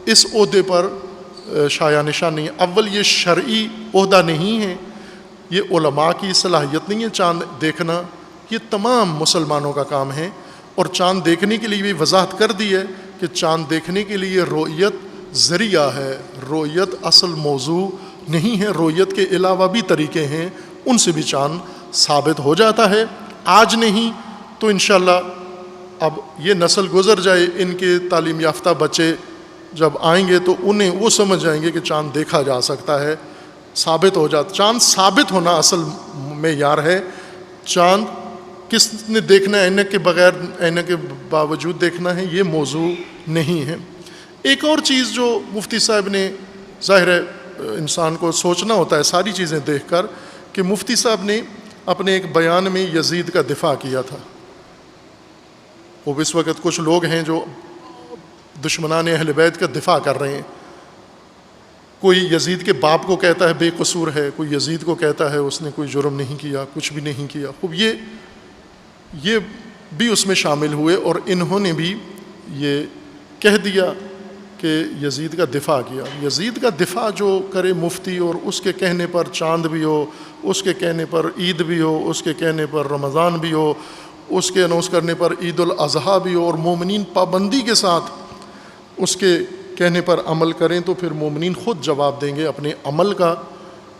اس عہدے پر شایع نشان نہیں ہے. اول یہ شرعی عہدہ نہیں ہے، یہ علماء کی صلاحیت نہیں ہے چاند دیکھنا، یہ تمام مسلمانوں کا کام ہے۔ اور چاند دیکھنے کے لیے بھی وضاحت کر دی ہے کہ چاند دیکھنے کے لیے رؤیت ذریعہ ہے، رؤیت اصل موضوع نہیں ہے، رؤیت کے علاوہ بھی طریقے ہیں، ان سے بھی چاند ثابت ہو جاتا ہے۔ آج نہیں تو انشاءاللہ اب یہ نسل گزر جائے، ان کے تعلیم یافتہ بچے جب آئیں گے تو انہیں وہ سمجھ جائیں گے کہ چاند دیکھا جا سکتا ہے، ثابت ہو جاتا۔ چاند ثابت ہونا اصل معیار ہے۔ چاند کس نے دیکھنا ہے، اینک کے بغیر، اینک کے باوجود دیکھنا ہے، یہ موضوع نہیں ہے۔ ایک اور چیز جو مفتی صاحب نے، ظاہر ہے انسان کو سوچنا ہوتا ہے ساری چیزیں دیکھ کر، کہ مفتی صاحب نے اپنے ایک بیان میں یزید کا دفاع کیا تھا۔ اب اس وقت کچھ لوگ ہیں جو دشمنان اہل بیت کا دفاع کر رہے ہیں، کوئی یزید کے باپ کو کہتا ہے بے قصور ہے، کوئی یزید کو کہتا ہے اس نے کوئی جرم نہیں کیا، کچھ بھی نہیں کیا۔ خوب یہ بھی اس میں شامل ہوئے، اور انہوں نے بھی یہ کہہ دیا کہ یزید کا دفاع کیا۔ یزید کا دفاع جو کرے مفتی، اور اس کے کہنے پر چاند بھی ہو، اس کے کہنے پر عید بھی ہو، اس کے کہنے پر رمضان بھی ہو، اس کے اناؤنس کرنے پر عید الاضحیٰ بھی ہو، اور مومنین پابندی کے ساتھ اس کے کہنے پر عمل کریں، تو پھر مومنین خود جواب دیں گے۔ اپنے عمل کا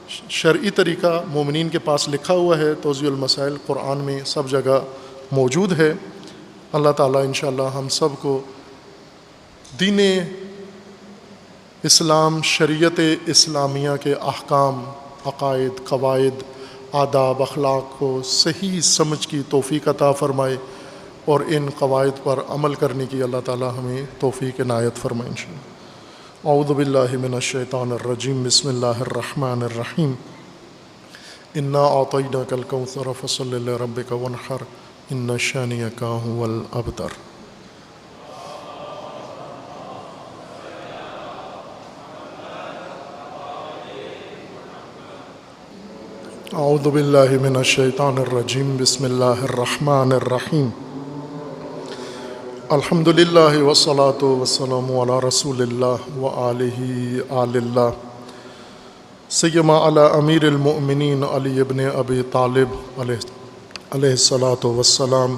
شرعی طریقہ مومنین کے پاس لکھا ہوا ہے، توضیح المسائل قرآن میں سب جگہ موجود ہے۔ اللہ تعالیٰ انشاءاللہ ہم سب کو دین اسلام، شریعت اسلامیہ کے احکام، عقائد، قواعد، آداب، اخلاق کو صحیح سمجھ کی توفیق عطا فرمائے، اور ان قواعد پر عمل کرنے کی اللہ تعالیٰ ہمیں توفیق عنایت فرمائے انشاءاللہ۔ اعوذ باللہ من الشیطان الرجیم، بسم اللہ الرحمن الرحیم۔ انا اعطیناک الکوثر فصل لربک وانحر ان شانئک ھو الابتر۔ اعوذ باللہ من الشیطان الرجیم، بسم اللہ الرحمن الرحیم۔ الحمد للہ والصلاة والسلام علی رسول اللہ وآلہ آل اللہ، سیما علی امیر المؤمنین علی ابن ابی طالب علیہ الصلاۃ والسلام،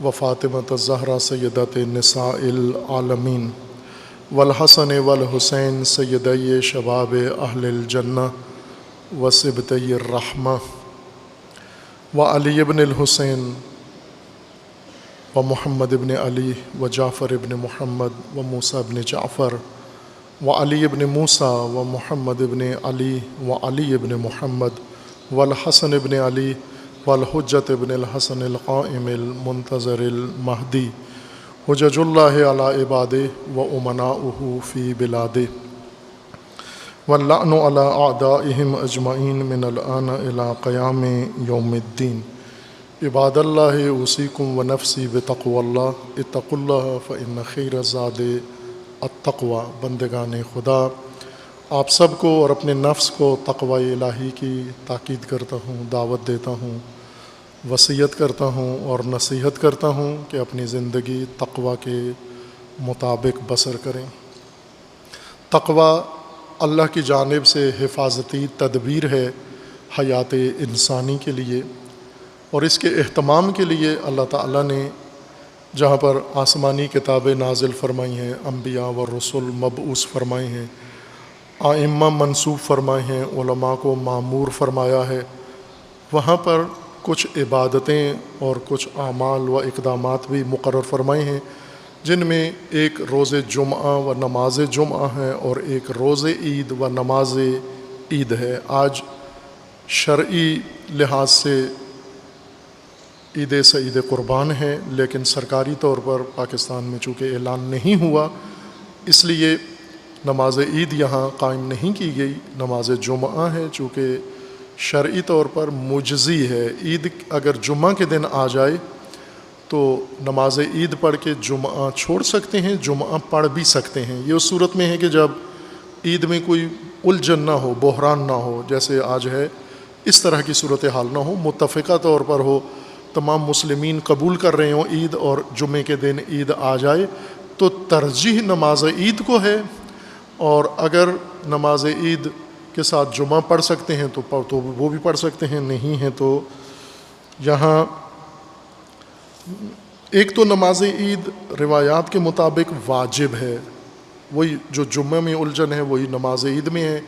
و فاطمۃ الزہرا سیدۃ نساء العالمین، والحسن والحسین سیدی شباب اہل الجنہ و صبطی الرحمہ، و علی ابن الحسین و محمد ابن علی و جعفر ابن محمد و موسیٰ ابن جعفر و علی ابن موسیٰ و محمد ابن علی و علی ابن محمد والحسن ابن علی والحجت ابن الحسن القائم المنتظر المہدی، حجج اللہ علی عبادہ و امناؤہ فی بلادہ، واللعن علی اعدائہم اجمعین من الآن الی قیام یوم الدین۔ عباد اللہ اوصیکم و نفسی بتقوی اللہ، اتقوا اللہ فإن خیر الزاد التقوی۔ بندگان خدا، آپ سب کو اور اپنے نفس کو تقوی الہی کی تاکید کرتا ہوں، دعوت دیتا ہوں، وصیت کرتا ہوں اور نصیحت کرتا ہوں کہ اپنی زندگی تقوی کے مطابق بسر کریں۔ تقوی اللہ کی جانب سے حفاظتی تدبیر ہے حیات انسانی کے لیے، اور اس کے اہتمام کے لیے اللہ تعالیٰ نے جہاں پر آسمانی کتابیں نازل فرمائی ہیں، انبیاء و رسول مبعوث فرمائے ہیں، ائمہ منصوب فرمائے ہیں، علماء کو مامور فرمایا ہے، وہاں پر کچھ عبادتیں اور کچھ اعمال و اقدامات بھی مقرر فرمائے ہیں، جن میں ایک روز جمعہ و نماز جمعہ ہے، اور ایک روز عید و نماز عید ہے۔ آج شرعی لحاظ سے عید سعید قربان ہے، لیکن سرکاری طور پر پاکستان میں چونکہ اعلان نہیں ہوا، اس لیے نماز عید یہاں قائم نہیں کی گئی، نماز جمعہ ہے، چونکہ شرعی طور پر مجزی ہے۔ عید اگر جمعہ کے دن آ جائے تو نماز عید پڑھ کے جمعہ چھوڑ سکتے ہیں، جمعہ پڑھ بھی سکتے ہیں۔ یہ اس صورت میں ہے کہ جب عید میں کوئی الجھن نہ ہو، بحران نہ ہو، جیسے آج ہے، اس طرح کی صورتحال نہ ہو، متفقہ طور پر ہو، تمام مسلمین قبول کر رہے ہوں عید، اور جمعے کے دن عید آ جائے تو ترجیح نماز عید کو ہے۔ اور اگر نماز عید کے ساتھ جمعہ پڑھ سکتے ہیں تو وہ بھی پڑھ سکتے ہیں، نہیں ہیں تو یہاں ایک تو نماز عید روایات کے مطابق واجب ہے، وہی جو جمعہ میں الجھن ہے وہی نماز عید میں ہے،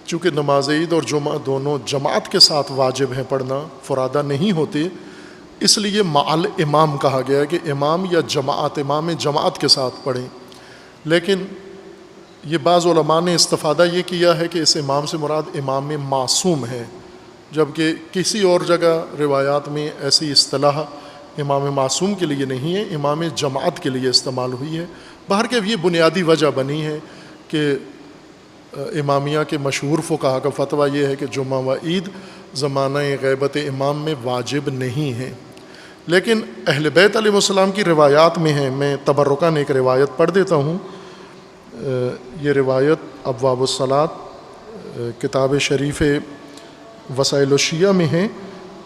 چونکہ نماز عید اور جمعہ دونوں جماعت کے ساتھ واجب ہیں پڑھنا، فرادہ نہیں ہوتے، اس لیے معل امام کہا گیا ہے کہ امام یا جماعت، امام جماعت کے ساتھ پڑھیں۔ لیکن یہ بعض علماء نے استفادہ یہ کیا ہے کہ اس امام سے مراد امام معصوم ہے، جبکہ کسی اور جگہ روایات میں ایسی اصطلاح امام معصوم کے لیے نہیں ہے، امام جماعت کے لیے استعمال ہوئی ہے۔ باہر کے یہ بنیادی وجہ بنی ہے کہ امامیہ کے مشہور فقہا کا فتویٰ یہ ہے کہ جمعہ و عید زمانہ غیبت امام میں واجب نہیں ہیں، لیکن اہل بیت علیہ السلام کی روایات میں ہیں۔ میں تبرکاً ایک روایت پڑھ دیتا ہوں۔ یہ روایت ابواب الصلاۃ کتاب شریف وسائل الشیعہ میں ہے،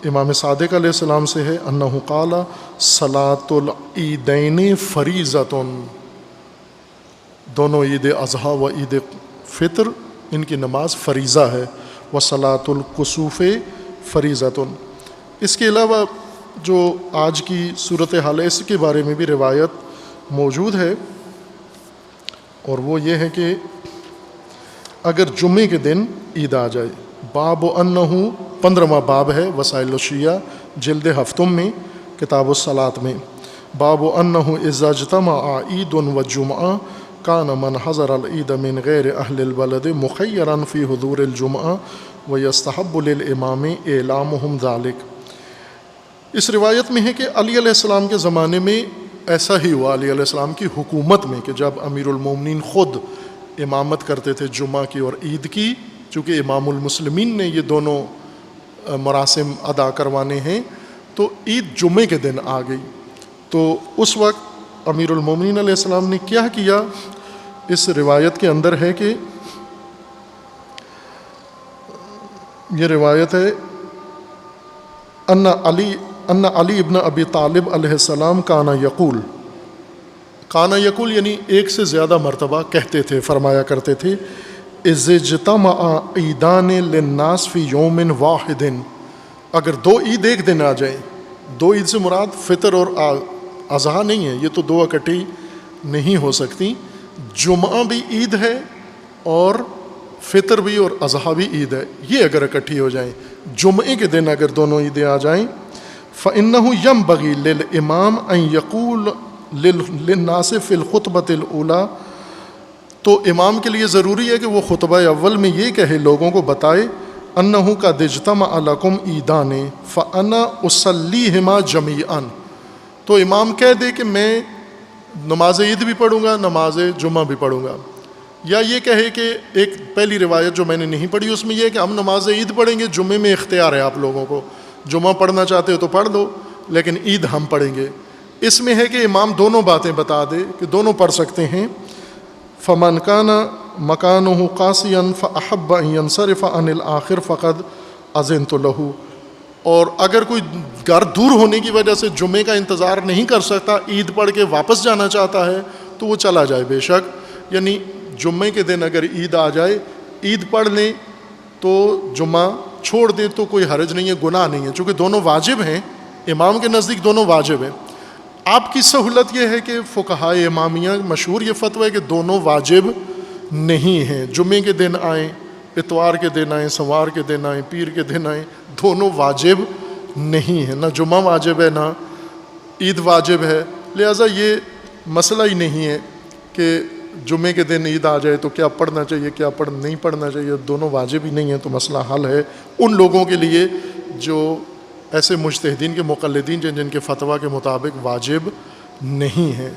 امام صادق علیہ السلام سے ہے، انہ قال صلاۃ العیدین فریضۃ، دونوں عید اضحیٰ و عید فطر ان کی نماز فریضہ ہے، وصلاۃ الکسوف فریضۃ۔ اس کے علاوہ جو آج کی صورتحال ہے اس کے بارے میں بھی روایت موجود ہے، اور وہ یہ ہے کہ اگر جمعے کے دن عید آ جائے، باب انہ 15واں باب ہے وسائل الشیعہ جلد ہفتم میں کتاب الصلاۃ میں، باب انہ اذا اجتمع عید و جمعہ کان من حضر العید من غیر اہل البلد مخیرا فی حضور الجمعہ ویستحب للامام اعلامہم ذالک۔ اس روایت میں ہے کہ علی علیہ السلام کے زمانے میں ایسا ہی ہوا، علی علیہ السلام کی حکومت میں، کہ جب امیر المومنین خود امامت کرتے تھے جمعہ کی اور عید کی، چونکہ امام المسلمین نے یہ دونوں مراسم ادا کروانے ہیں، تو عید جمعے کے دن آ گئی۔ تو اس وقت امیر المومنین علیہ السلام نے کیا کیا، اس روایت کے اندر ہے کہ یہ روایت ہے ان علی ابن ابی طالب علیہ السلام کانا یقول یعنی ایک سے زیادہ مرتبہ کہتے تھے، فرمایا کرتے تھے، اذ اجتمع عیدان للناس فی یوم واحد، اگر دو عید ایک دن آ جائیں، دو عید سے مراد فطر اور اضحیٰ نہیں ہے، یہ تو دو اکٹھی نہیں ہو سکتی، جمعہ بھی عید ہے اور فطر بھی اور اضحیٰ بھی عید ہے، یہ اگر اکٹھی ہو جائیں، جمعے کے دن اگر دونوں عیدیں آ جائیں، فإنه ينبغي للامام ان يقول للناس في الخطبة الأولى، تو امام کے لیے ضروری ہے کہ وہ خطبہ اول میں یہ کہے، لوگوں کو بتائے، انہ قد اجتمع لکم عیدان فانا اصلیہما جمیعا، تو امام کہہ دے کہ میں نماز عید بھی پڑھوں گا، نماز جمعہ بھی پڑھوں گا، یا یہ کہے کہ ایک پہلی روایت جو میں نے نہیں پڑھی اس میں یہ ہے کہ ہم نماز عید پڑھیں گے، جمعے میں اختیار ہے آپ لوگوں کو، جمعہ پڑھنا چاہتے ہو تو پڑھ دو لیکن عید ہم پڑھیں گے۔ اس میں ہے کہ امام دونوں باتیں بتا دے کہ دونوں پڑھ سکتے ہیں۔ فمن کان مکانہ قاصیا فاحب ان ینصرف عن الآخر فقد اذنت لہ، اور اگر کوئی گھر دور ہونے کی وجہ سے جمعے کا انتظار نہیں کر سکتا، عید پڑھ کے واپس جانا چاہتا ہے تو وہ چلا جائے بے شک، یعنی جمعے کے دن اگر عید آ جائے، عید پڑھ لیں تو جمعہ چھوڑ دیں تو کوئی حرج نہیں ہے، گناہ نہیں ہے، چونکہ دونوں واجب ہیں، امام کے نزدیک دونوں واجب ہیں۔ آپ کی سہولت یہ ہے کہ فقہائے امامیہ مشہور یہ فتویٰ ہے کہ دونوں واجب نہیں ہیں، جمعے کے دن آئیں، اتوار کے دن آئیں، سوار کے دن آئیں، پیر کے دن آئیں، دونوں واجب نہیں ہیں، نہ جمعہ واجب ہے نہ عید واجب ہے، لہٰذا یہ مسئلہ ہی نہیں ہے کہ جمعے کے دن عید آ جائے تو کیا پڑھنا چاہیے کیا نہیں پڑھنا چاہیے، دونوں واجب ہی نہیں ہیں، تو مسئلہ حل ہے ان لوگوں کے لیے جو ایسے مجتہدین کے مقلدین جن کے فتویٰ کے مطابق واجب نہیں ہیں۔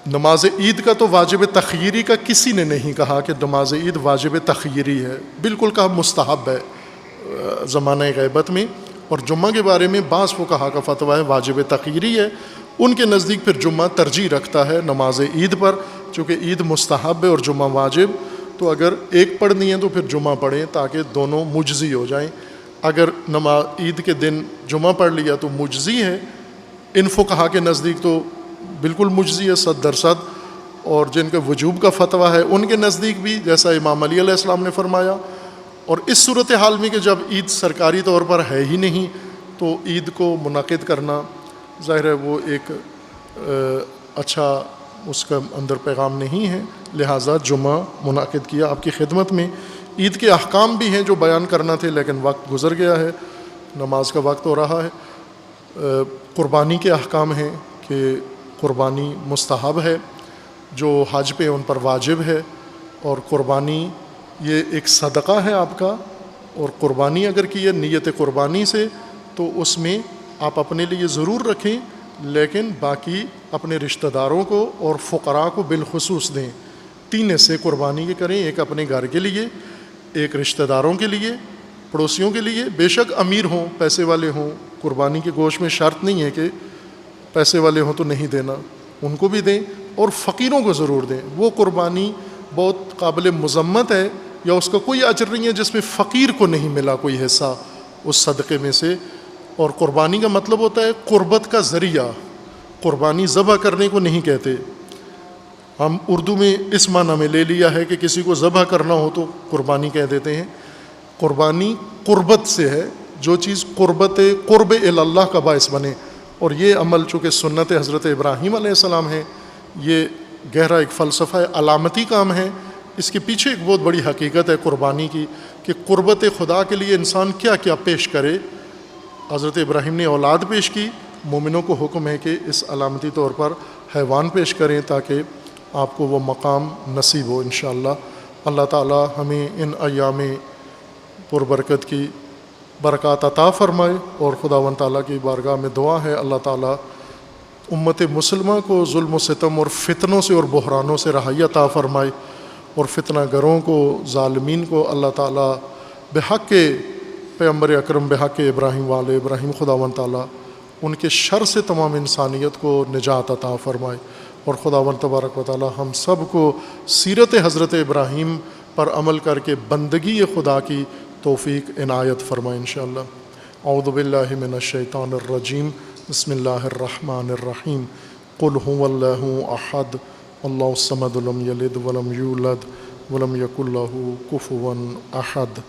نماز عید کا تو واجب تخییری کا کسی نے نہیں کہا کہ نماز عید واجب تخییری ہے، بالکل کہا مستحب ہے زمانہ غیبت میں، اور جمعہ کے بارے میں بعض فقہا کا فتویٰ ہے واجب تخییری ہے، ان کے نزدیک پھر جمعہ ترجیح رکھتا ہے نماز عید پر، چونکہ عید مستحب ہے اور جمعہ واجب، تو اگر ایک پڑھنی ہے تو پھر جمعہ پڑھیں تاکہ دونوں مجزی ہو جائیں۔ اگر نماز عید کے دن جمعہ پڑھ لیا تو مجزی ہے، ان فقہا کے نزدیک تو بالکل مجزی ہے 100%، اور جن کے وجوب کا فتویٰ ہے ان کے نزدیک بھی، جیسا امام علی علیہ السلام نے فرمایا. اور اس صورتحال میں کہ جب عید سرکاری طور پر ہے ہی نہیں تو عید کو منعقد کرنا ظاہر ہے وہ ایک اچھا اس کا اندر پیغام نہیں ہے، لہٰذا جمعہ منعقد کیا آپ کی خدمت میں. عید کے احکام بھی ہیں جو بیان کرنا تھے لیکن وقت گزر گیا ہے، نماز کا وقت ہو رہا ہے. قربانی کے احکام ہیں کہ قربانی مستحب ہے، جو حج پہ ان پر واجب ہے، اور قربانی یہ ایک صدقہ ہے آپ کا. اور قربانی اگر کی ہے نیت قربانی سے تو اس میں آپ اپنے لیے ضرور رکھیں، لیکن باقی اپنے رشتہ داروں کو اور فقراء کو بالخصوص دیں. 3 حصے قربانی کے کریں، ایک اپنے گھر کے لیے، ایک رشتہ داروں کے لیے، پڑوسیوں کے لیے. بے شک امیر ہوں، پیسے والے ہوں، قربانی کے گوشت میں شرط نہیں ہے کہ پیسے والے ہوں تو نہیں دینا، ان کو بھی دیں اور فقیروں کو ضرور دیں. وہ قربانی بہت قابل مذمت ہے یا اس کا کوئی اجر نہیں ہے جس میں فقیر کو نہیں ملا کوئی حصہ اس صدقے میں سے. اور قربانی کا مطلب ہوتا ہے قربت کا ذریعہ. قربانی ذبح کرنے کو نہیں کہتے، ہم اردو میں اس معنی میں لے لیا ہے کہ کسی کو ذبح کرنا ہو تو قربانی کہہ دیتے ہیں. قربانی قربت سے ہے، جو چیز قرب اللہ کا باعث بنے. اور یہ عمل چونکہ سنت حضرت ابراہیم علیہ السلام ہے، یہ گہرا ایک فلسفہ ہے، علامتی کام ہے. اس کے پیچھے ایک بہت بڑی حقیقت ہے قربانی کی کہ قربت خدا کے لیے انسان کیا کیا پیش کرے. حضرت ابراہیم نے اولاد پیش کی، مومنوں کو حکم ہے کہ اس علامتی طور پر حیوان پیش کریں تاکہ آپ کو وہ مقام نصیب ہو انشاءاللہ. اللہ تعالی ہمیں ان ایام پربرکت کی برکات عطا فرمائے. اور خداوند تعالیٰ کی بارگاہ میں دعا ہے اللہ تعالیٰ امت مسلمہ کو ظلم و ستم اور فتنوں سے اور بحرانوں سے رہائی عطا فرمائے، اور فتنہ گروں کو، ظالمین کو اللہ تعالیٰ بحق پیغمبر اکرم بحق ابراہیم والے ابراہیم خداوند تعالیٰ ان کے شر سے تمام انسانیت کو نجات عطا فرمائے. اور خداوند تبارک و تعالیٰ ہم سب کو سیرت حضرت ابراہیم پر عمل کر کے بندگی خدا کی توفیق عنایت فرمائے انشاءاللہ. اعوذ باللہ من الشیطان الرجیم، بسم اللہ الرحمن الرحیم. قل هو اللہ احد اللہ الصمد لم یلد ولم یولد ولم یکن لہ کفوا احد.